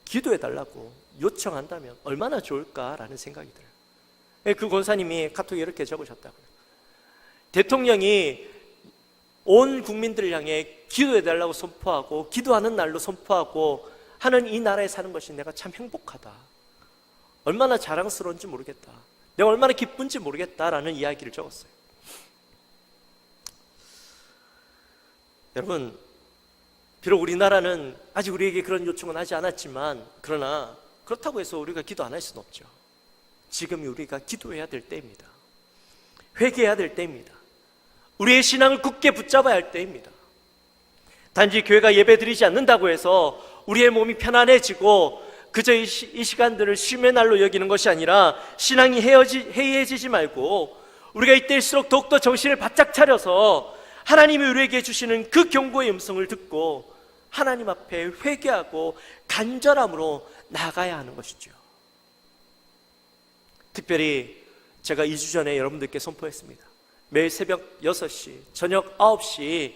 기도해 달라고 요청한다면 얼마나 좋을까라는 생각이 들어요. 그 권사님이 카톡에 이렇게 적으셨다고요. 대통령이 온 국민들을 향해 기도해 달라고 선포하고 기도하는 날로 선포하고 하는 이 나라에 사는 것이 내가 참 행복하다. 얼마나 자랑스러운지 모르겠다. 내가 얼마나 기쁜지 모르겠다라는 이야기를 적었어요. 여러분, 비록 우리나라는 아직 우리에게 그런 요청은 하지 않았지만, 그러나 그렇다고 해서 우리가 기도 안 할 수는 없죠. 지금이 우리가 기도해야 될 때입니다. 회개해야 될 때입니다. 우리의 신앙을 굳게 붙잡아야 할 때입니다. 단지 교회가 예배 드리지 않는다고 해서 우리의 몸이 편안해지고 그저 이 시간들을 쉼의 날로 여기는 것이 아니라 신앙이 해이해지지 말고 우리가 이때일수록 더욱더 정신을 바짝 차려서 하나님이 우리에게 주시는 그 경고의 음성을 듣고 하나님 앞에 회개하고 간절함으로 나아가야 하는 것이죠. 특별히 제가 2주 전에 여러분들께 선포했습니다. 매일 새벽 6시, 저녁 9시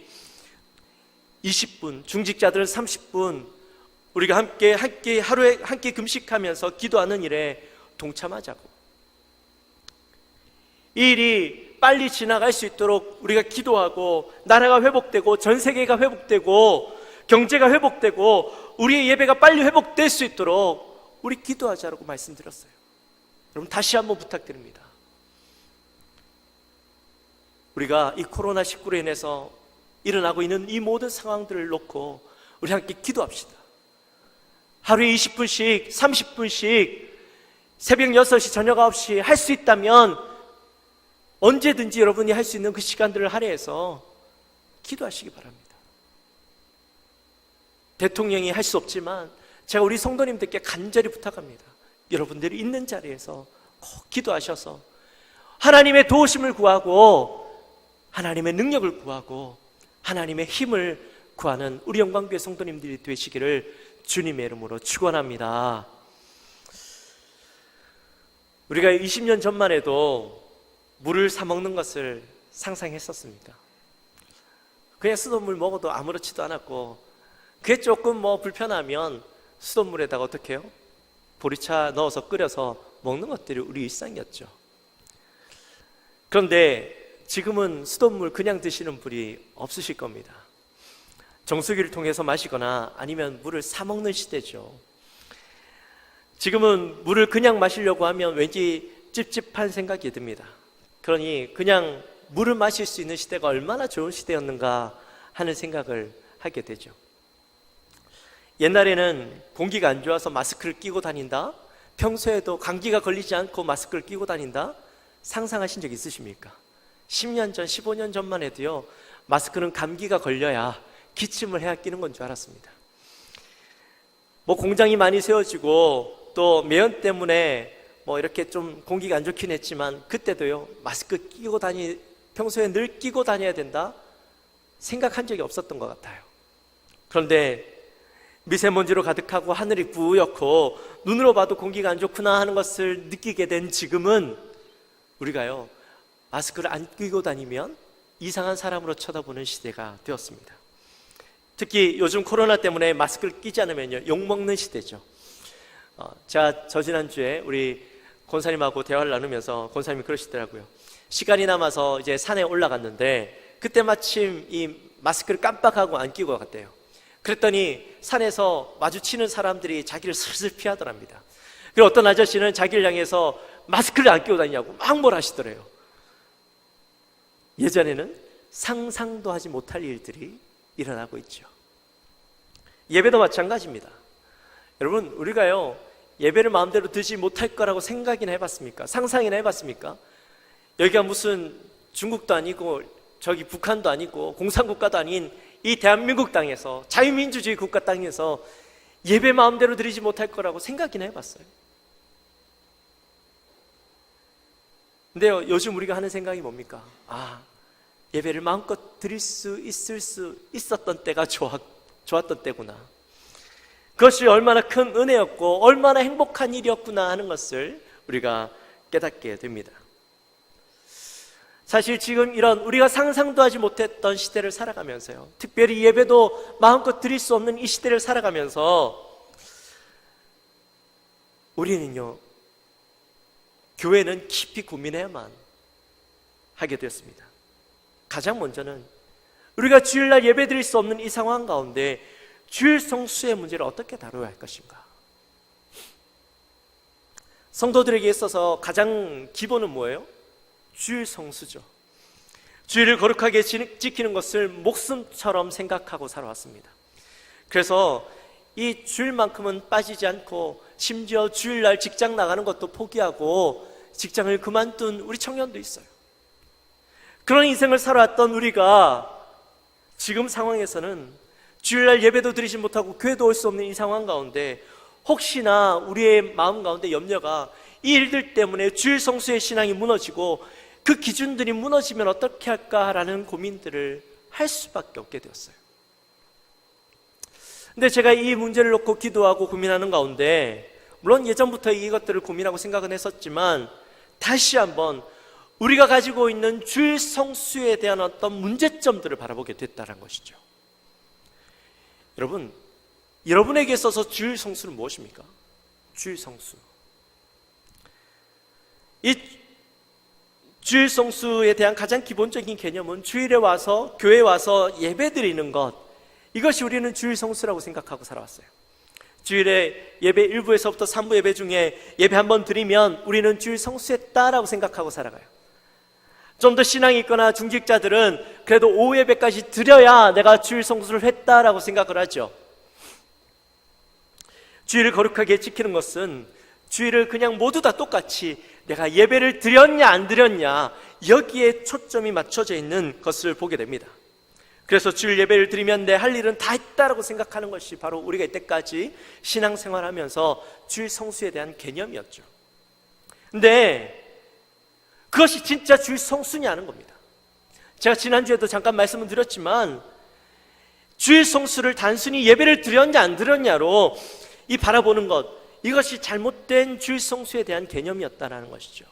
20분, 중직자들은 30분 우리가 하루에 함께 금식하면서 기도하는 일에 동참하자고. 이 일이 빨리 지나갈 수 있도록 우리가 기도하고 나라가 회복되고 전 세계가 회복되고 경제가 회복되고 우리의 예배가 빨리 회복될 수 있도록 우리 기도하자라고 말씀드렸어요. 여러분, 다시 한번 부탁드립니다. 우리가 이 코로나19로 인해서 일어나고 있는 이 모든 상황들을 놓고 우리 함께 기도합시다. 하루에 20분씩, 30분씩 새벽 6시, 저녁 9시 할 수 있다면 언제든지 여러분이 할 수 있는 그 시간들을 할애해서 기도하시기 바랍니다. 대통령이 할 수 없지만 제가 우리 성도님들께 간절히 부탁합니다. 여러분들이 있는 자리에서 꼭 기도하셔서 하나님의 도우심을 구하고 하나님의 능력을 구하고 하나님의 힘을 구하는 우리 영광교회 성도님들이 되시기를 주님의 이름으로 축원합니다. 우리가 20년 전만 해도 물을 사 먹는 것을 상상했었습니까? 그냥 수돗물 먹어도 아무렇지도 않았고 그게 조금 불편하면 수돗물에다가 어떻게 해요? 보리차 넣어서 끓여서 먹는 것들이 우리 일상이었죠. 그런데 지금은 수돗물 그냥 드시는 분이 없으실 겁니다. 정수기를 통해서 마시거나 아니면 물을 사 먹는 시대죠. 지금은 물을 그냥 마시려고 하면 왠지 찝찝한 생각이 듭니다. 그러니 그냥 물을 마실 수 있는 시대가 얼마나 좋은 시대였는가 하는 생각을 하게 되죠. 옛날에는 공기가 안 좋아서 마스크를 끼고 다닌다? 평소에도 감기가 걸리지 않고 마스크를 끼고 다닌다? 상상하신 적 있으십니까? 10년 전, 15년 전만 해도요, 마스크는 감기가 걸려야 기침을 해야 끼는 건 줄 알았습니다. 공장이 많이 세워지고 또 매연 때문에 이렇게 좀 공기가 안 좋긴 했지만 그때도요, 마스크 끼고 평소에 늘 끼고 다녀야 된다? 생각한 적이 없었던 것 같아요. 그런데 미세먼지로 가득하고 하늘이 뿌옇고 눈으로 봐도 공기가 안 좋구나 하는 것을 느끼게 된 지금은 우리가요, 마스크를 안 끼고 다니면 이상한 사람으로 쳐다보는 시대가 되었습니다. 특히 요즘 코로나 때문에 마스크를 끼지 않으면요, 욕먹는 시대죠. 제가 지난주에 우리 권사님하고 대화를 나누면서 권사님이 그러시더라고요. 시간이 남아서 이제 산에 올라갔는데 그때 마침 이 마스크를 깜빡하고 안 끼고 갔대요. 그랬더니 산에서 마주치는 사람들이 자기를 슬슬 피하더랍니다. 그리고 어떤 아저씨는 자기를 향해서 마스크를 안 끼고 다니냐고 막 뭐라 하시더래요. 예전에는 상상도 하지 못할 일들이 일어나고 있죠. 예배도 마찬가지입니다. 여러분, 우리가요, 예배를 마음대로 드리지 못할 거라고 생각이나 해봤습니까? 상상이나 해봤습니까? 여기가 무슨 중국도 아니고 저기 북한도 아니고 공산국가도 아닌 이 대한민국 땅에서, 자유민주주의 국가 땅에서 예배 마음대로 드리지 못할 거라고 생각이나 해봤어요. 근데요, 요즘 우리가 하는 생각이 뭡니까? 예배를 마음껏 드릴 수 있었던 때가 좋았던 때구나. 그것이 얼마나 큰 은혜였고 얼마나 행복한 일이었구나 하는 것을 우리가 깨닫게 됩니다. 사실 지금 이런 우리가 상상도 하지 못했던 시대를 살아가면서요, 특별히 예배도 마음껏 드릴 수 없는 이 시대를 살아가면서 우리는요, 교회는 깊이 고민해야만 하게 되었습니다. 가장 먼저는 우리가 주일날 예배 드릴 수 없는 이 상황 가운데 주일 성수의 문제를 어떻게 다뤄야 할 것인가? 성도들에게 있어서 가장 기본은 뭐예요? 주일 성수죠. 주일을 거룩하게 지키는 것을 목숨처럼 생각하고 살아왔습니다. 그래서 이 주일만큼은 빠지지 않고 심지어 주일날 직장 나가는 것도 포기하고 직장을 그만둔 우리 청년도 있어요. 그런 인생을 살아왔던 우리가 지금 상황에서는 주일날 예배도 드리지 못하고 교회도 올 수 없는 이 상황 가운데 혹시나 우리의 마음 가운데 염려가 이 일들 때문에 주일 성수의 신앙이 무너지고 그 기준들이 무너지면 어떻게 할까라는 고민들을 할 수밖에 없게 되었어요. 근데 제가 이 문제를 놓고 기도하고 고민하는 가운데, 물론 예전부터 이것들을 고민하고 생각은 했었지만 다시 한번 우리가 가지고 있는 주일 성수에 대한 어떤 문제점들을 바라보게 됐다는 것이죠. 여러분, 여러분에게 있어서 주일 성수는 무엇입니까? 주일 성수. 이 주일 성수에 대한 가장 기본적인 개념은 주일에 와서 교회에 와서 예배 드리는 것, 이것이 우리는 주일 성수라고 생각하고 살아왔어요. 주일에 예배 1부에서부터 3부 예배 중에 예배 한번 드리면 우리는 주일 성수했다라고 생각하고 살아가요. 좀 더 신앙이 있거나 중직자들은 그래도 오후 예배까지 드려야 내가 주일 성수를 했다라고 생각을 하죠. 주일을 거룩하게 지키는 것은 주일을 그냥 모두 다 똑같이 내가 예배를 드렸냐 안 드렸냐 여기에 초점이 맞춰져 있는 것을 보게 됩니다. 그래서 주일 예배를 드리면 내 할 일은 다 했다라고 생각하는 것이 바로 우리가 이때까지 신앙생활하면서 주일 성수에 대한 개념이었죠. 근데 그것이 진짜 주일 성수냐는 겁니다. 제가 지난주에도 잠깐 말씀을 드렸지만 주일 성수를 단순히 예배를 드렸냐 안 드렸냐로 이 바라보는 것, 이것이 잘못된 주일 성수에 대한 개념이었다는 것이죠.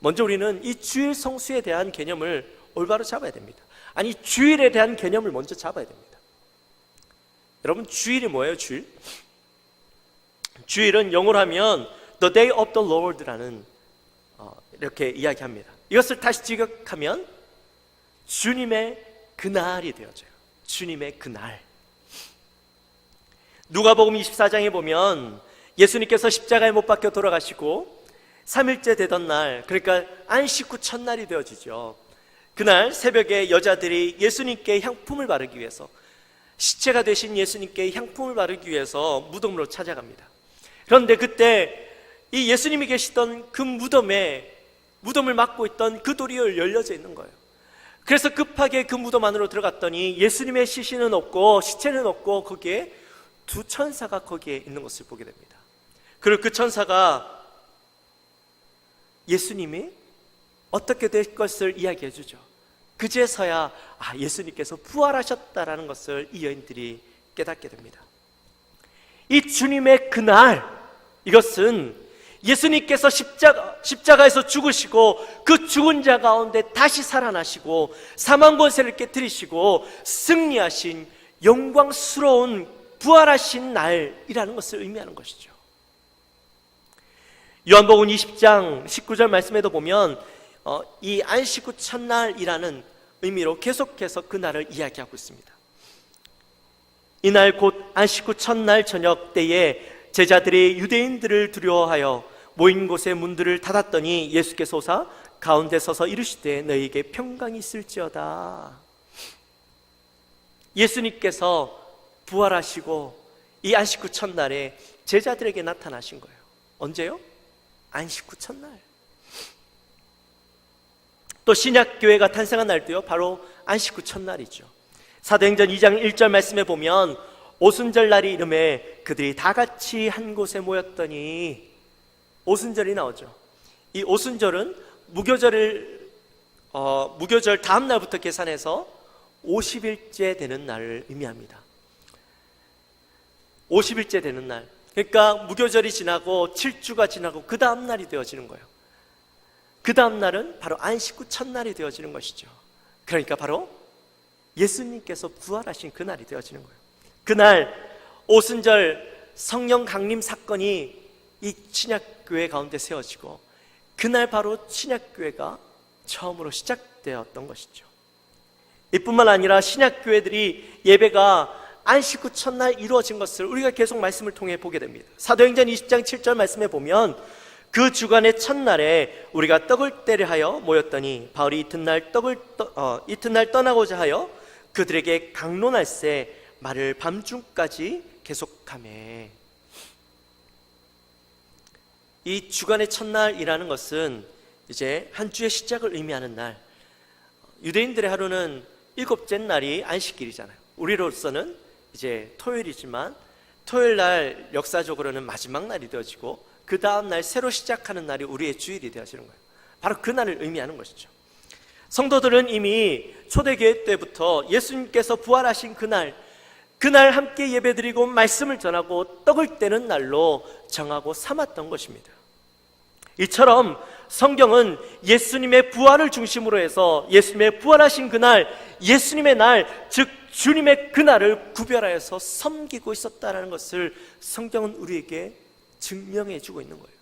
먼저 우리는 이 주일 성수에 대한 개념을 올바로 잡아야 됩니다. 아니, 주일에 대한 개념을 먼저 잡아야 됩니다. 여러분, 주일이 뭐예요? 주일은 영어로 하면 The Day of the Lord라는 이렇게 이야기합니다. 이것을 다시 직역하면 주님의 그날이 되어져요. 주님의 그날. 누가복음 24장에 보면 예수님께서 십자가에 못 박혀 돌아가시고 3일째 되던 날, 그러니까 안식 후 첫날이 되어지죠. 그날 새벽에 여자들이 예수님께 향품을 바르기 위해서, 시체가 되신 예수님께 향품을 바르기 위해서 무덤으로 찾아갑니다. 그런데 그때 이 예수님이 계시던 그 무덤을 막고 있던 그 돌이 열려져 있는 거예요. 그래서 급하게 그 무덤 안으로 들어갔더니 예수님의 시신은 없고 시체는 없고 거기에 두 천사가 거기에 있는 것을 보게 됩니다. 그리고 그 천사가 예수님이 어떻게 될 것을 이야기해 주죠. 그제서야 예수님께서 부활하셨다라는 것을 이 여인들이 깨닫게 됩니다. 이 주님의 그날, 이것은 예수님께서 십자가에서 죽으시고 그 죽은 자 가운데 다시 살아나시고 사망 권세를 깨뜨리시고 승리하신 영광스러운 부활하신 날이라는 것을 의미하는 것이죠. 요한복음 20장 19절 말씀에도 보면 이 안식 후 첫날이라는 의미로 계속해서 그 날을 이야기하고 있습니다. 이날 곧 안식 후 첫날 저녁 때에 제자들이 유대인들을 두려워하여 모인 곳의 문들을 닫았더니 예수께서 오사 가운데 서서 이르시되 너희에게 평강이 있을지어다. 예수님께서 부활하시고 이 안식 후 첫날에 제자들에게 나타나신 거예요. 언제요? 안식 후 첫날. 또 신약교회가 탄생한 날도요, 바로 안식 후 첫날이죠. 사도행전 2장 1절 말씀에 보면 오순절 날이 이름에 그들이 다 같이 한 곳에 모였더니, 오순절이 나오죠. 이 오순절은 무교절 다음 날부터 계산해서 50일째 되는 날을 의미합니다. 50일째 되는 날, 그러니까 무교절이 지나고 7주가 지나고 그 다음 날이 되어지는 거예요. 그 다음 날은 바로 안식 후 첫날이 되어지는 것이죠. 그러니까 바로 예수님께서 부활하신 그날이 되어지는 거예요. 그날 오순절 성령 강림 사건이 이 신약교회 가운데 세워지고, 그날 바로 신약교회가 처음으로 시작되었던 것이죠. 이뿐만 아니라 신약교회들이 예배가 안식 후 첫날 이루어진 것을 우리가 계속 말씀을 통해 보게 됩니다. 사도행전 20장 7절 말씀에 보면 그 주간의 첫날에 우리가 떡을 떼려 하여 모였더니 바울이 이튿날 떠나고자 하여 그들에게 강론할새 말을 밤중까지 계속하매. 이 주간의 첫날이라는 것은 이제 한 주의 시작을 의미하는 날. 유대인들의 하루는 일곱째 날이 안식일이잖아요. 우리로서는 이제 토요일이지만 토요일 날 역사적으로는 마지막 날이 되어지고 그 다음 날 새로 시작하는 날이 우리의 주일이 되어지는 거예요. 바로 그 날을 의미하는 것이죠. 성도들은 이미 초대교회 때부터 예수님께서 부활하신 그날 함께 예배드리고 말씀을 전하고 떡을 떼는 날로 정하고 삼았던 것입니다. 이처럼 성경은 예수님의 부활을 중심으로 해서 예수님의 부활하신 그날, 예수님의 날, 즉 주님의 그날을 구별하여서 섬기고 있었다는 것을 성경은 우리에게 증명해 주고 있는 거예요.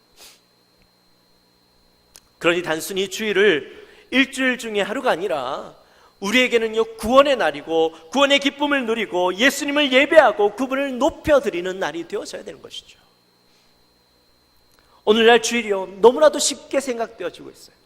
그러니 단순히 주일을 일주일 중에 하루가 아니라 우리에게는요, 구원의 날이고 구원의 기쁨을 누리고 예수님을 예배하고 그분을 높여드리는 날이 되어져야 되는 것이죠. 오늘날 주일이요, 너무나도 쉽게 생각되어지고 있어요.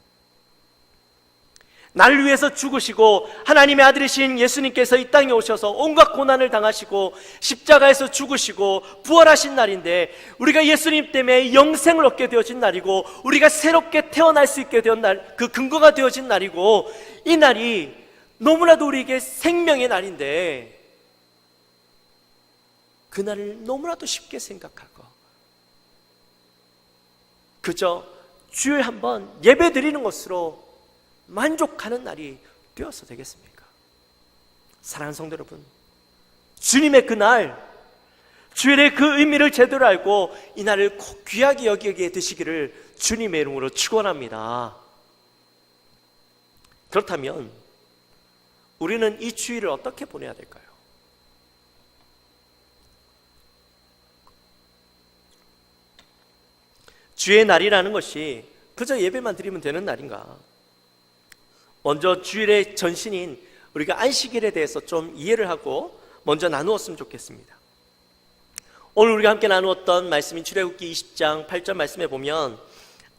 나를 위해서 죽으시고 하나님의 아들이신 예수님께서 이 땅에 오셔서 온갖 고난을 당하시고 십자가에서 죽으시고 부활하신 날인데, 우리가 예수님 때문에 영생을 얻게 되어진 날이고 우리가 새롭게 태어날 수 있게 된 날, 그 근거가 되어진 날이고, 이 날이 너무나도 우리에게 생명의 날인데 그 날을 너무나도 쉽게 생각하고 그저 주일 한번 예배 드리는 것으로 만족하는 날이 되어서 되겠습니까? 사랑하는 성도 여러분, 주님의 그날, 주일의 그 의미를 제대로 알고 이 날을 꼭 귀하게 여기게 되시기를 주님의 이름으로 축원합니다. 그렇다면 우리는 이 주일을 어떻게 보내야 될까요? 주의 날이라는 것이 그저 예배만 드리면 되는 날인가? 먼저 주일의 전신인 우리가 안식일에 대해서 좀 이해를 하고 먼저 나누었으면 좋겠습니다. 오늘 우리가 함께 나누었던 말씀인 출애굽기 20장 8절 말씀에 보면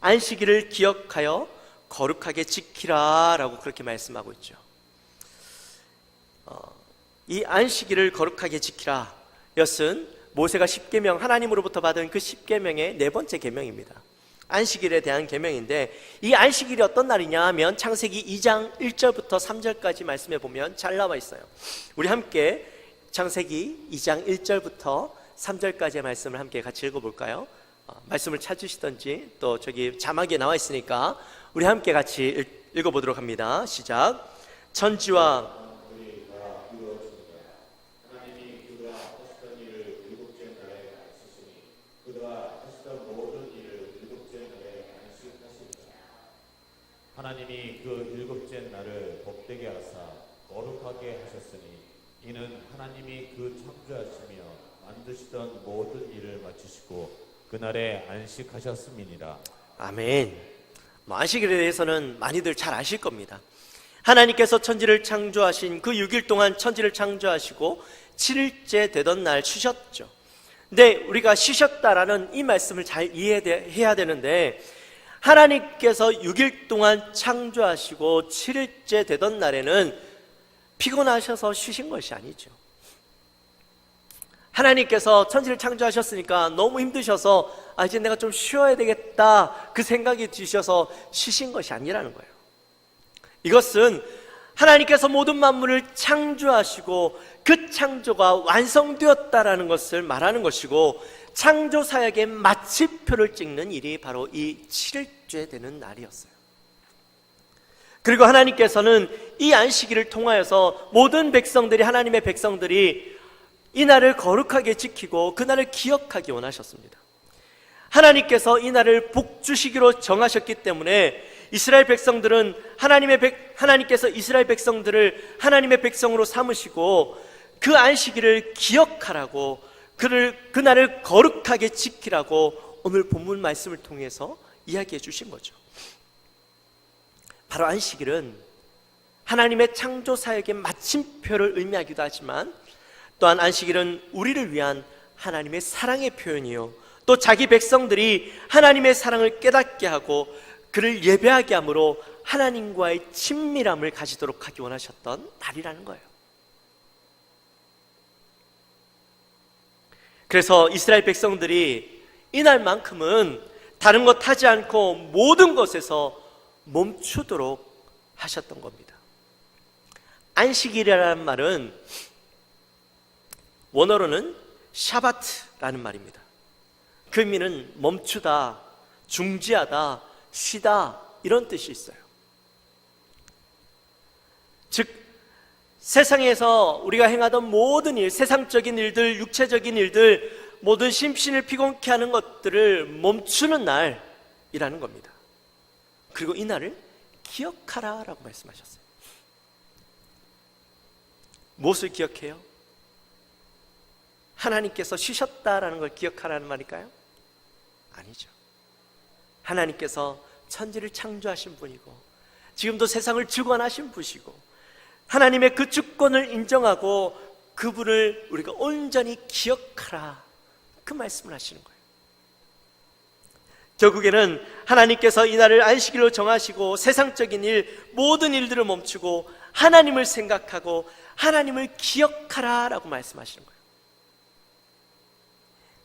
안식일을 기억하여 거룩하게 지키라 라고 그렇게 말씀하고 있죠. 이 안식일을 거룩하게 지키라 였은 모세가 십계명, 하나님으로부터 받은 그 십계명의 네 번째 계명입니다. 안식일에 대한 계명인데, 이 안식일이 어떤 날이냐 하면 창세기 2장 1절부터 3절까지 말씀해 보면 잘 나와 있어요. 우리 함께 창세기 2장 1절부터 3절까지의 말씀을 함께 같이 읽어볼까요? 말씀을 찾으시던지 또 저기 자막에 나와 있으니까 우리 함께 같이 읽어보도록 합니다. 시작. 천지와
하나님이 그 일곱째 날을 복되게 하사 거룩하게 하셨으니 이는 하나님이 그 창조하시며 만드시던 모든 일을 마치시고 그날에 안식하셨음이니라.
아멘. 안식일에 대해서는 많이들 잘 아실 겁니다. 하나님께서 천지를 창조하신 그 6일 동안 천지를 창조하시고 7일째 되던 날 쉬셨죠. 근데 우리가 쉬셨다라는 이 말씀을 잘 이해해야 되는데, 하나님께서 6일 동안 창조하시고 7일째 되던 날에는 피곤하셔서 쉬신 것이 아니죠. 하나님께서 천지를 창조하셨으니까 너무 힘드셔서 이제 내가 좀 쉬어야 되겠다 그 생각이 드셔서 쉬신 것이 아니라는 거예요. 이것은 하나님께서 모든 만물을 창조하시고 그 창조가 완성되었다라는 것을 말하는 것이고, 창조 사역의 마침표를 찍는 일이 바로 이 7일째 되는 날이었어요. 그리고 하나님께서는 이 안식일을 통하여서 모든 백성들이, 하나님의 백성들이 이 날을 거룩하게 지키고 그 날을 기억하기 원하셨습니다. 하나님께서 이 날을 복 주시기로 정하셨기 때문에 이스라엘 백성들은 하나님께서 이스라엘 백성들을 하나님의 백성으로 삼으시고 그 안식일을 기억하라고, 그날을 거룩하게 지키라고 오늘 본문 말씀을 통해서 이야기해 주신 거죠. 바로 안식일은 하나님의 창조 사역의 마침표를 의미하기도 하지만, 또한 안식일은 우리를 위한 하나님의 사랑의 표현이요, 또 자기 백성들이 하나님의 사랑을 깨닫게 하고 그를 예배하게 함으로 하나님과의 친밀함을 가지도록 하기 원하셨던 날이라는 거예요. 그래서 이스라엘 백성들이 이날만큼은 다른 것 하지 않고 모든 것에서 멈추도록 하셨던 겁니다. 안식일이라는 말은 원어로는 샤바트라는 말입니다. 그 의미는 멈추다, 중지하다, 쉬다, 이런 뜻이 있어요. 즉, 세상에서 우리가 행하던 모든 일, 세상적인 일들, 육체적인 일들, 모든 심신을 피곤케 하는 것들을 멈추는 날이라는 겁니다. 그리고 이 날을 기억하라 라고 말씀하셨어요. 무엇을 기억해요? 하나님께서 쉬셨다라는 걸 기억하라는 말일까요? 아니죠. 하나님께서 천지를 창조하신 분이고 지금도 세상을 주관하신 분이시고 하나님의 그 주권을 인정하고 그분을 우리가 온전히 기억하라, 그 말씀을 하시는 거예요. 결국에는 하나님께서 이 날을 안식일로 정하시고 세상적인 일, 모든 일들을 멈추고 하나님을 생각하고 하나님을 기억하라 라고 말씀하시는 거예요.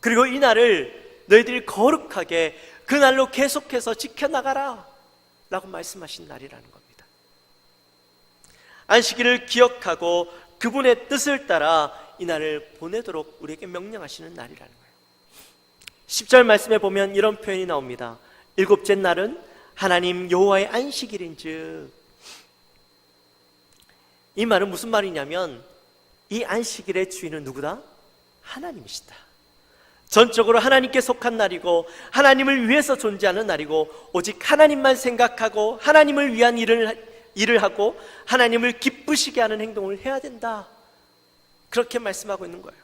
그리고 이 날을 너희들이 거룩하게 그 날로 계속해서 지켜나가라 라고 말씀하신 날이라는 겁니다. 안식일을 기억하고 그분의 뜻을 따라 이 날을 보내도록 우리에게 명령하시는 날이라는 거예요. 10절 말씀에 보면 이런 표현이 나옵니다. 일곱째 날은 하나님 여호와의 안식일인즉. 이 말은 무슨 말이냐면 이 안식일의 주인은 누구다? 하나님이시다. 전적으로 하나님께 속한 날이고 하나님을 위해서 존재하는 날이고 오직 하나님만 생각하고 하나님을 위한 일을 하고 하나님을 기쁘시게 하는 행동을 해야 된다, 그렇게 말씀하고 있는 거예요.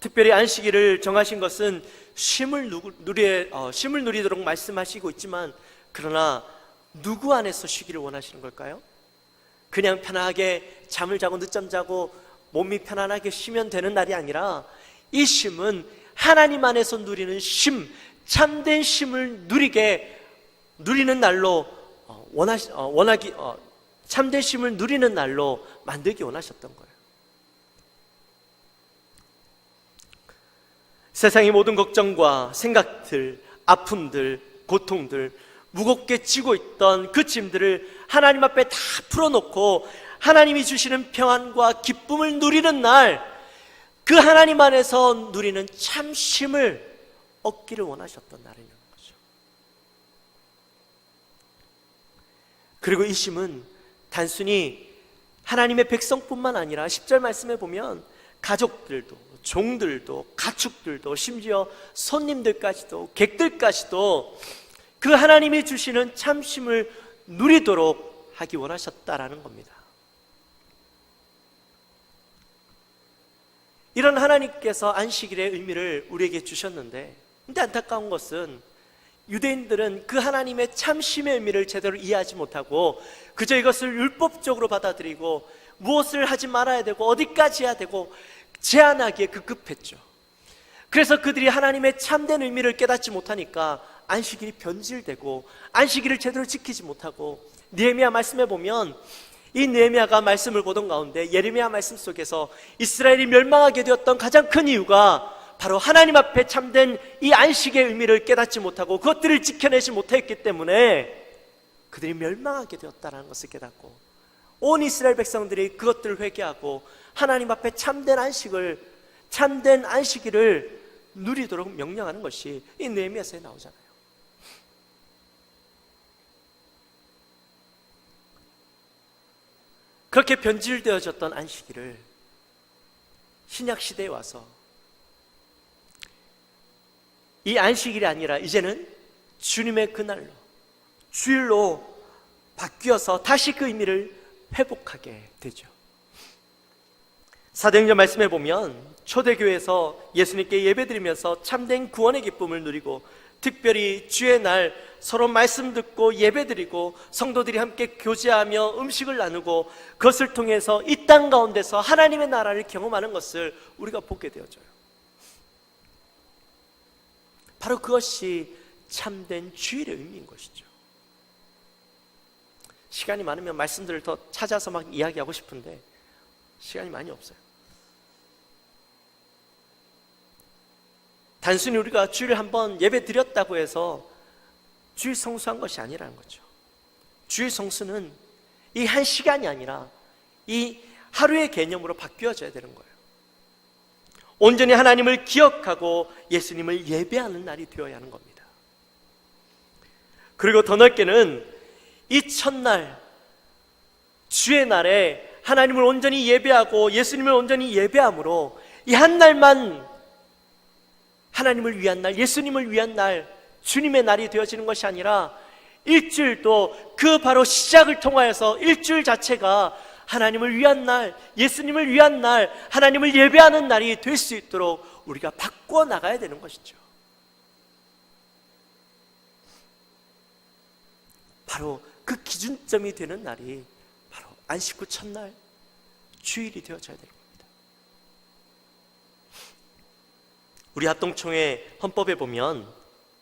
특별히 안식일을 정하신 것은 쉼을 누리도록 말씀하시고 있지만, 그러나 누구 안에서 쉬기를 원하시는 걸까요? 그냥 편하게 잠을 자고 늦잠 자고 몸이 편안하게 쉬면 되는 날이 아니라 이 쉼은 하나님 안에서 누리는 쉼, 참된 쉼을 누리는 날로 참된 쉼을 누리는 날로 만들기 원하셨던 거예요. 세상의 모든 걱정과 생각들, 아픔들, 고통들, 무겁게 지고 있던 그 짐들을 하나님 앞에 다 풀어놓고 하나님이 주시는 평안과 기쁨을 누리는 날, 그 하나님 안에서 누리는 참 쉼을 얻기를 원하셨던 날이라는 거죠. 그리고 이 쉼은 단순히 하나님의 백성뿐만 아니라 10절 말씀에 보면 가족들도, 종들도, 가축들도, 심지어 손님들까지도, 객들까지도 그 하나님이 주시는 참 쉼을 누리도록 하기 원하셨다라는 겁니다. 이런 하나님께서 안식일의 의미를 우리에게 주셨는데, 근데 안타까운 것은 유대인들은 그 하나님의 참 쉼의 의미를 제대로 이해하지 못하고 그저 이것을 율법적으로 받아들이고 무엇을 하지 말아야 되고 어디까지 해야 되고 제한하기에 급급했죠. 그래서 그들이 하나님의 참된 의미를 깨닫지 못하니까 안식일이 변질되고 안식일을 제대로 지키지 못하고, 느헤미야 말씀에 보면 이 느헤미야가 말씀을 보던 가운데 예레미야 말씀 속에서 이스라엘이 멸망하게 되었던 가장 큰 이유가 바로 하나님 앞에 참된 이 안식의 의미를 깨닫지 못하고 그것들을 지켜내지 못했기 때문에 그들이 멸망하게 되었다는 것을 깨닫고 온 이스라엘 백성들이 그것들을 회개하고 하나님 앞에 참된 안식일을 누리도록 명령하는 것이 이 느헤미야서에 나오잖아요. 그렇게 변질되어졌던 안식일을 신약 시대에 와서 이 안식일이 아니라 이제는 주님의 그날로, 주일로 바뀌어서 다시 그 의미를 회복하게 되죠. 사도행전 말씀에 보면 초대교회에서 예수님께 예배드리면서 참된 구원의 기쁨을 누리고, 특별히 주의 날 서로 말씀 듣고 예배드리고 성도들이 함께 교제하며 음식을 나누고, 그것을 통해서 이 땅 가운데서 하나님의 나라를 경험하는 것을 우리가 보게 되어져요. 바로 그것이 참된 주일의 의미인 것이죠. 시간이 많으면 말씀들을 더 찾아서 막 이야기하고 싶은데 시간이 많이 없어요. 단순히 우리가 주일을 한번 예배 드렸다고 해서 주일 성수한 것이 아니라는 거죠. 주일 성수는 이 한 시간이 아니라 이 하루의 개념으로 바뀌어져야 되는 거예요. 온전히 하나님을 기억하고 예수님을 예배하는 날이 되어야 하는 겁니다. 그리고 더 넓게는 이 첫날 주의 날에 하나님을 온전히 예배하고 예수님을 온전히 예배함으로 이 한 날만 하나님을 위한 날, 예수님을 위한 날, 주님의 날이 되어지는 것이 아니라 일주일도 그 바로 시작을 통하여서 일주일 자체가 하나님을 위한 날, 예수님을 위한 날, 하나님을 예배하는 날이 될 수 있도록 우리가 바꾸어 나가야 되는 것이죠. 바로 그 기준점이 되는 날이 바로 안식 후 첫날 주일이 되어져야 되는 겁니다. 우리 합동총회 헌법에 보면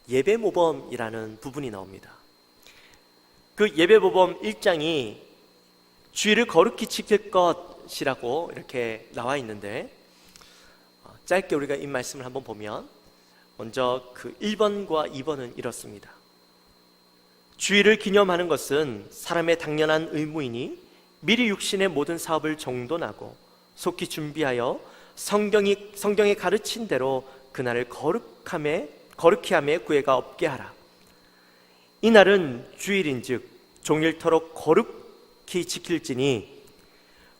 예배모범이라는 부분이 나옵니다. 그 예배모범 1장이 주일을 거룩히 지킬 것이라고 이렇게 나와 있는데, 짧게 우리가 이 말씀을 한번 보면 먼저 그 1번과 2번은 이렇습니다. 주일을 기념하는 것은 사람의 당연한 의무이니 미리 육신의 모든 사업을 정돈하고 속히 준비하여 성경이 가르친 대로 그날을 거룩히 함에 구애가 없게 하라. 이 날은 주일인즉 종일토록 거룩히 지킬지니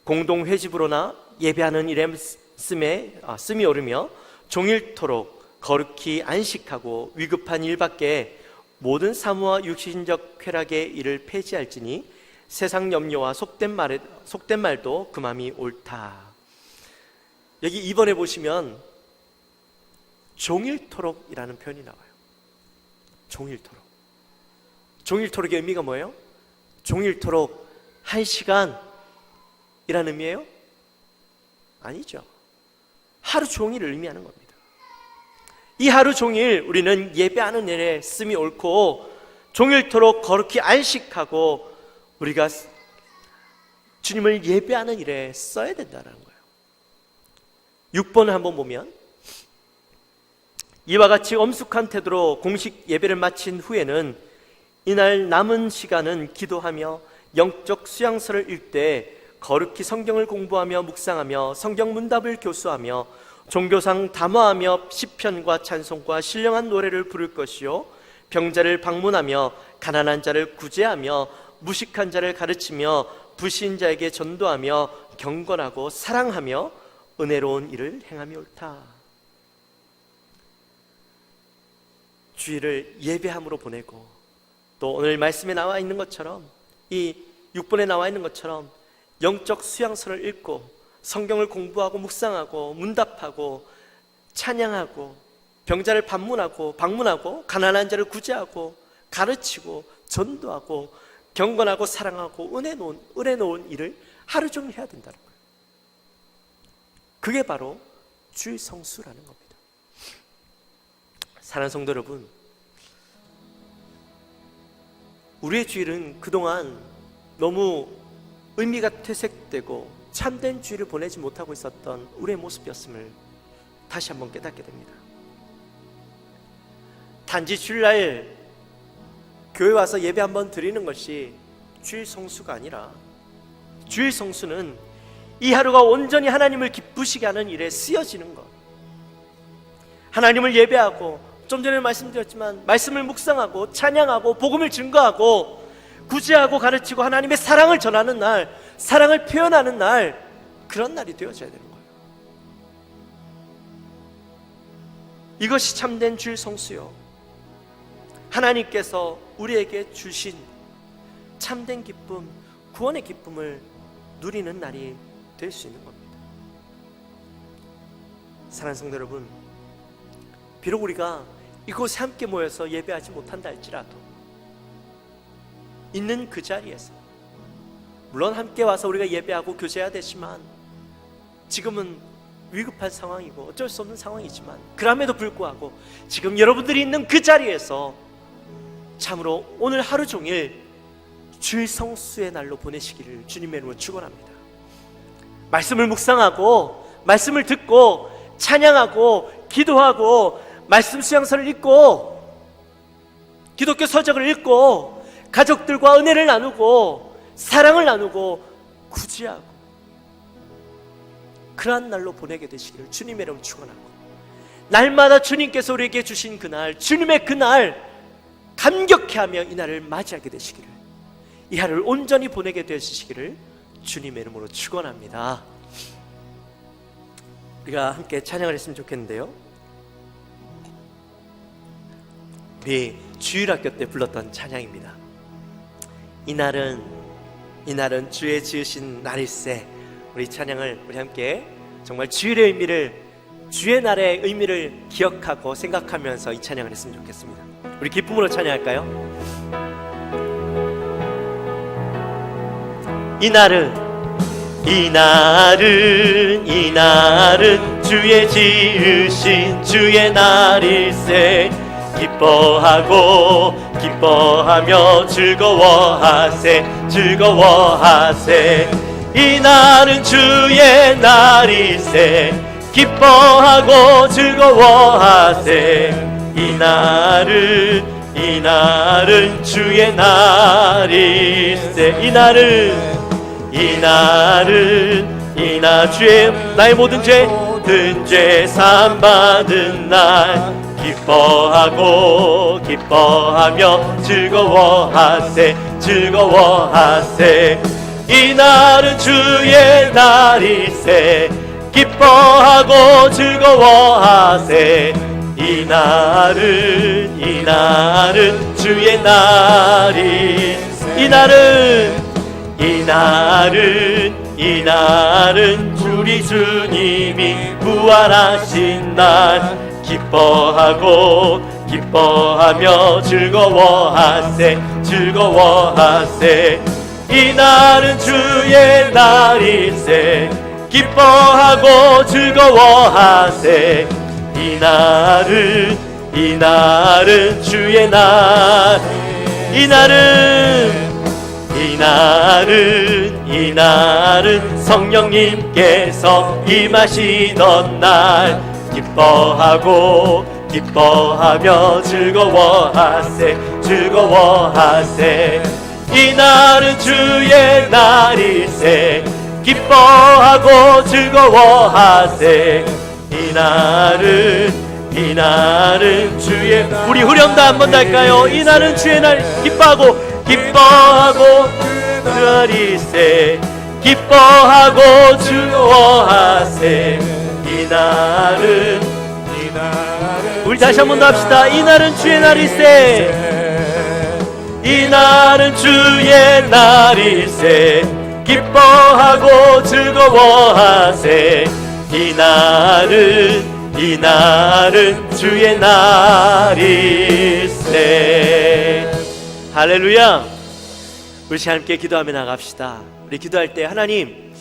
공동 회집으로나 예배하는 일에 씀이 오르며 종일토록 거룩히 안식하고 위급한 일밖에 모든 사무와 육신적 쾌락의 일을 폐지할지니 세상 염려와 속된 말도 금함이 옳다. 여기 2번에 보시면 종일토록이라는 표현이 나와요. 종일토록의 의미가 뭐예요? 종일토록 1시간이라는 의미예요? 아니죠. 하루 종일을 의미하는 겁니다. 이 하루 종일 우리는 예배하는 일에 씀이 옳고 종일토록 거룩히 안식하고 우리가 주님을 예배하는 일에 써야 된다는 거예요. 6번을 한번 보면 이와 같이 엄숙한 태도로 공식 예배를 마친 후에는 이날 남은 시간은 기도하며 영적 수양서를 읽되 거룩히 성경을 공부하며 묵상하며 성경 문답을 교수하며 종교상 담화하며 시편과 찬송과 신령한 노래를 부를 것이요 병자를 방문하며 가난한 자를 구제하며 무식한 자를 가르치며 불신자에게 전도하며 경건하고 사랑하며 은혜로운 일을 행함이 옳다. 주일을 예배함으로 보내고 또 오늘 말씀에 나와 있는 것처럼 이 6번에 나와 있는 것처럼 영적 수양서를 읽고 성경을 공부하고 묵상하고 문답하고 찬양하고 병자를 방문하고 가난한 자를 구제하고 가르치고 전도하고 경건하고 사랑하고 은혜 놓은 일을 하루 종일 해야 된다는 거예요. 그게 바로 주일 성수라는 겁니다. 사랑하는 성도 여러분, 우리의 주일은 그동안 너무 의미가 퇴색되고 참된 주일을 보내지 못하고 있었던 우리의 모습이었음을 다시 한번 깨닫게 됩니다. 단지 주일날 교회 와서 예배 한번 드리는 것이 주일 성수가 아니라 주일 성수는 이 하루가 온전히 하나님을 기쁘시게 하는 일에 쓰여지는 것, 하나님을 예배하고 좀 전에 말씀드렸지만 말씀을 묵상하고 찬양하고 복음을 증거하고 구제하고 가르치고 하나님의 사랑을 전하는 날, 사랑을 표현하는 날, 그런 날이 되어져야 되는 거예요. 이것이 참된 주일 성수요. 하나님께서 우리에게 주신 참된 기쁨, 구원의 기쁨을 누리는 날이 될 수 있는 겁니다. 사랑하는 성도 여러분, 비록 우리가 이곳에 함께 모여서 예배하지 못한다 할지라도 있는 그 자리에서, 물론 함께 와서 우리가 예배하고 교제해야 되지만 지금은 위급한 상황이고 어쩔 수 없는 상황이지만, 그럼에도 불구하고 지금 여러분들이 있는 그 자리에서 참으로 오늘 하루 종일 주일 성수의 날로 보내시기를 주님의 이름으로 축원합니다. 말씀을 묵상하고 말씀을 듣고 찬양하고 기도하고 말씀 수양서를 읽고 기독교 서적을 읽고 가족들과 은혜를 나누고 사랑을 나누고 구제하고 그러한 날로 보내게 되시기를 주님의 이름으로 축원하고, 날마다 주님께서 우리에게 주신 그날, 주님의 그날 감격해하며 이 날을 맞이하게 되시기를, 이 하루를 온전히 보내게 되시기를 주님의 이름으로 축원합니다. 우리가 함께 찬양을 했으면 좋겠는데요, 우리 주일학교 때 불렀던 찬양입니다. 이날은 주의 지으신 날일세. 우리 찬양을 우리 함께 정말 주일의 의미를, 주의 날의 의미를 기억하고 생각하면서 이 찬양을 했으면 좋겠습니다. 우리 기쁨으로 찬양할까요? 이날은 주의 지으신 주의 날일세. 기뻐하며 즐거워하세. 이날은 주의 날일세. 기뻐하고 즐거워하세. 이날은 주의 날일세. 이날 주의 나의 모든 죄 사함 받은 날. 기뻐하며 즐거워하세. 이날은 주의 날일세. 기뻐하고 즐거워하세. 이날은 주의 날일세. 이날은 우리 주님이 부활하신 날. 기뻐하며 즐거워하세. 이날은 주의 날일세. 기뻐하고 즐거워하세. 이날은 주의 날. 이날은 성령님께서 임하시던 날. 기뻐하며 즐거워하세. 이날은 주의 날일세. 기뻐하고 즐거워하세. 이날은 주의, 우리 후렴다 한 번 더 할까요? 이날은 주의 날. 기뻐하고 그 날일세. 기뻐하고 즐거워하세. 우리 다시 한 번 더 합시다. 이날은 주의 날일세. 이날은 주의 날일세. 기뻐하고 즐거워하세. 이날은 주의 날일세. 할렐루야. 우리 함께 기도하며 나갑시다. 우리 기도할 때, 하나님,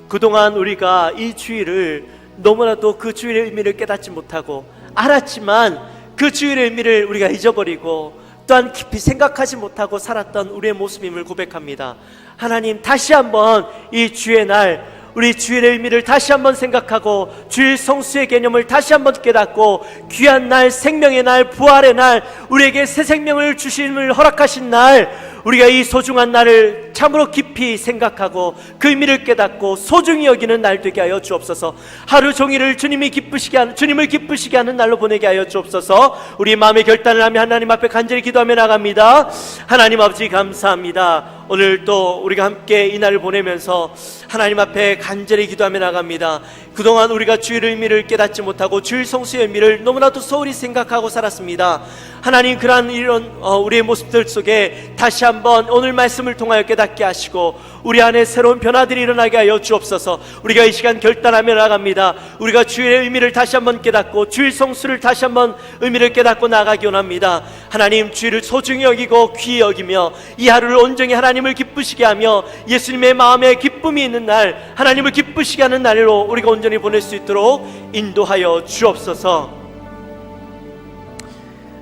그동안 우리가 이 주일을 너무나도 그 주일의 의미를 깨닫지 못하고, 알았지만 그 주일의 의미를 우리가 잊어버리고 또한 깊이 생각하지 못하고 살았던 우리의 모습임을 고백합니다. 하나님, 다시 한번 이 주의 날, 우리 주일의 의미를 다시 한번 생각하고 주일 성수의 개념을 다시 한번 깨닫고, 귀한 날, 생명의 날, 부활의 날, 우리에게 새 생명을 주심을 허락하신 날, 우리가 이 소중한 날을 참으로 깊이 생각하고 그 의미를 깨닫고 소중히 여기는 날 되게 하여 주옵소서. 하루 종일을 주님을 기쁘시게 하는 날로 보내게 하여 주옵소서. 우리 마음의 결단을 하며 하나님 앞에 간절히 기도하며 나갑니다. 하나님 아버지, 감사합니다. 오늘 또 우리가 함께 이 날을 보내면서 하나님 앞에 간절히 기도하며 나갑니다. 그동안 우리가 주일의 의미를 깨닫지 못하고 주일 성수의 의미를 너무나도 소홀히 생각하고 살았습니다. 하나님 그러한 이런 우리의 모습들 속에 다시 한번 오늘 말씀을 통하여 깨닫게 하시고 우리 안에 새로운 변화들이 일어나게 하여 주옵소서. 우리가 이 시간 결단하며 나갑니다. 우리가 주일의 의미를 다시 한번 깨닫고 주일 성수를 다시 한번 의미를 깨닫고 나가기 원합니다. 하나님 주일을 소중히 여기고 귀히 여기며 이 하루를 온전히 하나님을 기쁘시게 하며 예수님의 마음에 기쁨이 있는 날, 하나님을 기쁘시게 하는 날로 우리가 온전히 보낼 수 있도록 인도하여 주옵소서.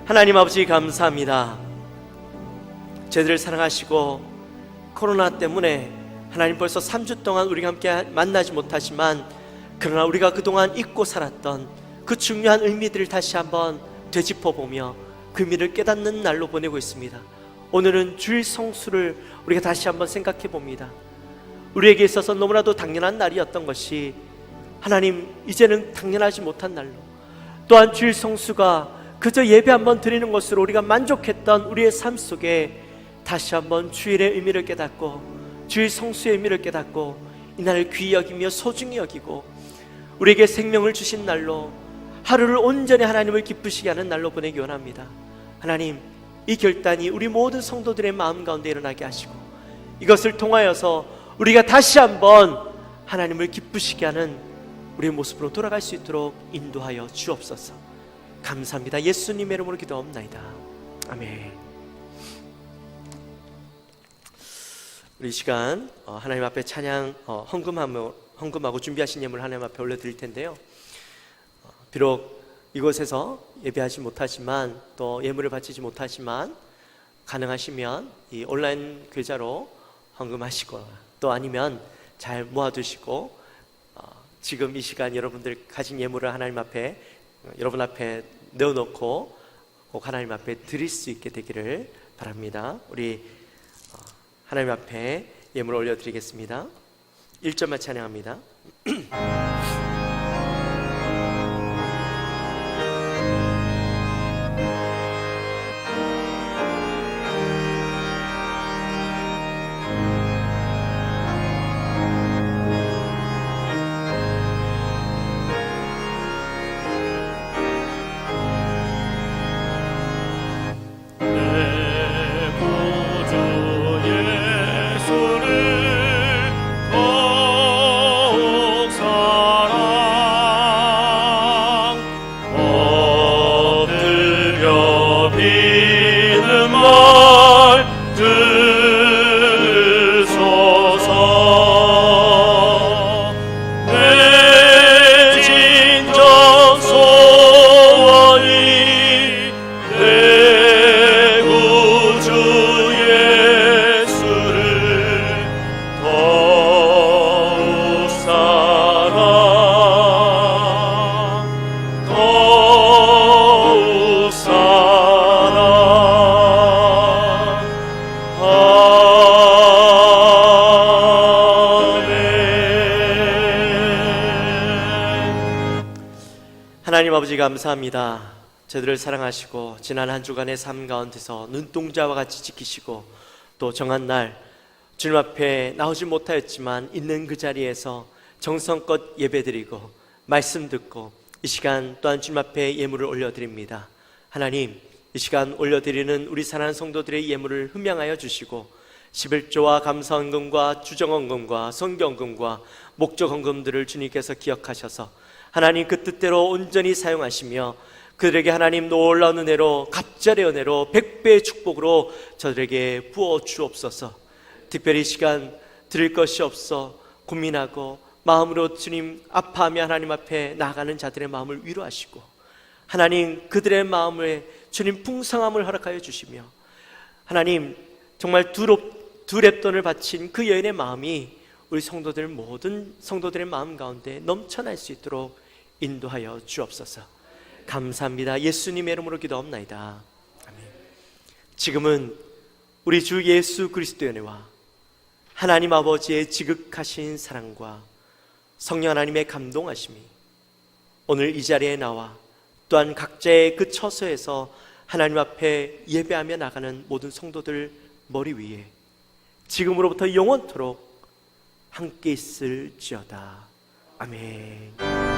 하나님 아버지 감사합니다. 저희들을 사랑하시고 코로나 때문에 하나님 벌써 3주 동안 우리가 함께 만나지 못하지만 그러나 우리가 그동안 잊고 살았던 그 중요한 의미들을 다시 한번 되짚어보며 그 의미를 깨닫는 날로 보내고 있습니다. 오늘은 주일 성수를 우리가 다시 한번 생각해 봅니다. 우리에게 있어서 너무나도 당연한 날이었던 것이 하나님 이제는 당연하지 못한 날로, 또한 주일 성수가 그저 예배 한번 드리는 것으로 우리가 만족했던 우리의 삶 속에 다시 한번 주일의 의미를 깨닫고 주일 성수의 의미를 깨닫고 이 날을 귀히 여기며 소중히 여기고 우리에게 생명을 주신 날로 하루를 온전히 하나님을 기쁘시게 하는 날로 보내기 원합니다. 하나님 이 결단이 우리 모든 성도들의 마음 가운데 일어나게 하시고 이것을 통하여서 우리가 다시 한번 하나님을 기쁘시게 하는 우리의 모습으로 돌아갈 수 있도록 인도하여 주옵소서. 감사합니다. 예수님의 이름으로 기도합나이다. 아멘. 우리 이 시간 하나님 앞에 찬양 헌금하고 준비하신 예물을 하나님 앞에 올려드릴 텐데요. 비록 이곳에서 예배하지 못하지만 또 예물을 바치지 못하지만 가능하시면 이 온라인 계좌로 헌금하시고 또 아니면 잘 모아두시고 지금 이 시간 여러분들 가진 예물을 하나님 앞에 여러분 앞에 넣어놓고 꼭 하나님 앞에 드릴 수 있게 되기를 바랍니다. 우리 하나님 앞에 예물을 올려드리겠습니다. 1절만 찬양합니다. 하나님 아버지 감사합니다. 저희들을 사랑하시고 지난 한 주간의 삶 가운데서 눈동자와 같이 지키시고 또 정한 날 주님 앞에 나오지 못하였지만 있는 그 자리에서 정성껏 예배드리고 말씀 듣고 이 시간 또한 주님 앞에 예물을 올려드립니다. 하나님 이 시간 올려드리는 우리 사랑하는 성도들의 예물을 흠양하여 주시고 11조와 감사헌금과 주정헌금과 성경헌금과 목적헌금들을 주님께서 기억하셔서 하나님 그 뜻대로 온전히 사용하시며 그들에게 하나님 놀라운 은혜로 갑절의 은혜로 100배의 축복으로 저들에게 부어 주옵소서. 특별히 이 시간 드릴 것이 없어 고민하고 마음으로 주님 아파하며 하나님 앞에 나아가는 자들의 마음을 위로하시고 하나님 그들의 마음에 주님 풍성함을 허락하여 주시며 하나님 정말 두 랩돈을 바친 그 여인의 마음이 우리 성도들 모든 성도들의 마음 가운데 넘쳐날 수 있도록 인도하여 주옵소서. 감사합니다. 예수님의 이름으로 기도합나이다. 아멘. 지금은 우리 주 예수 그리스도의 은혜와 하나님 아버지의 지극하신 사랑과 성령 하나님의 감동하심이 오늘 이 자리에 나와 또한 각자의 그 처소에서 하나님 앞에 예배하며 나가는 모든 성도들 머리 위에 지금으로부터 영원토록 함께 있을지어다. 아멘.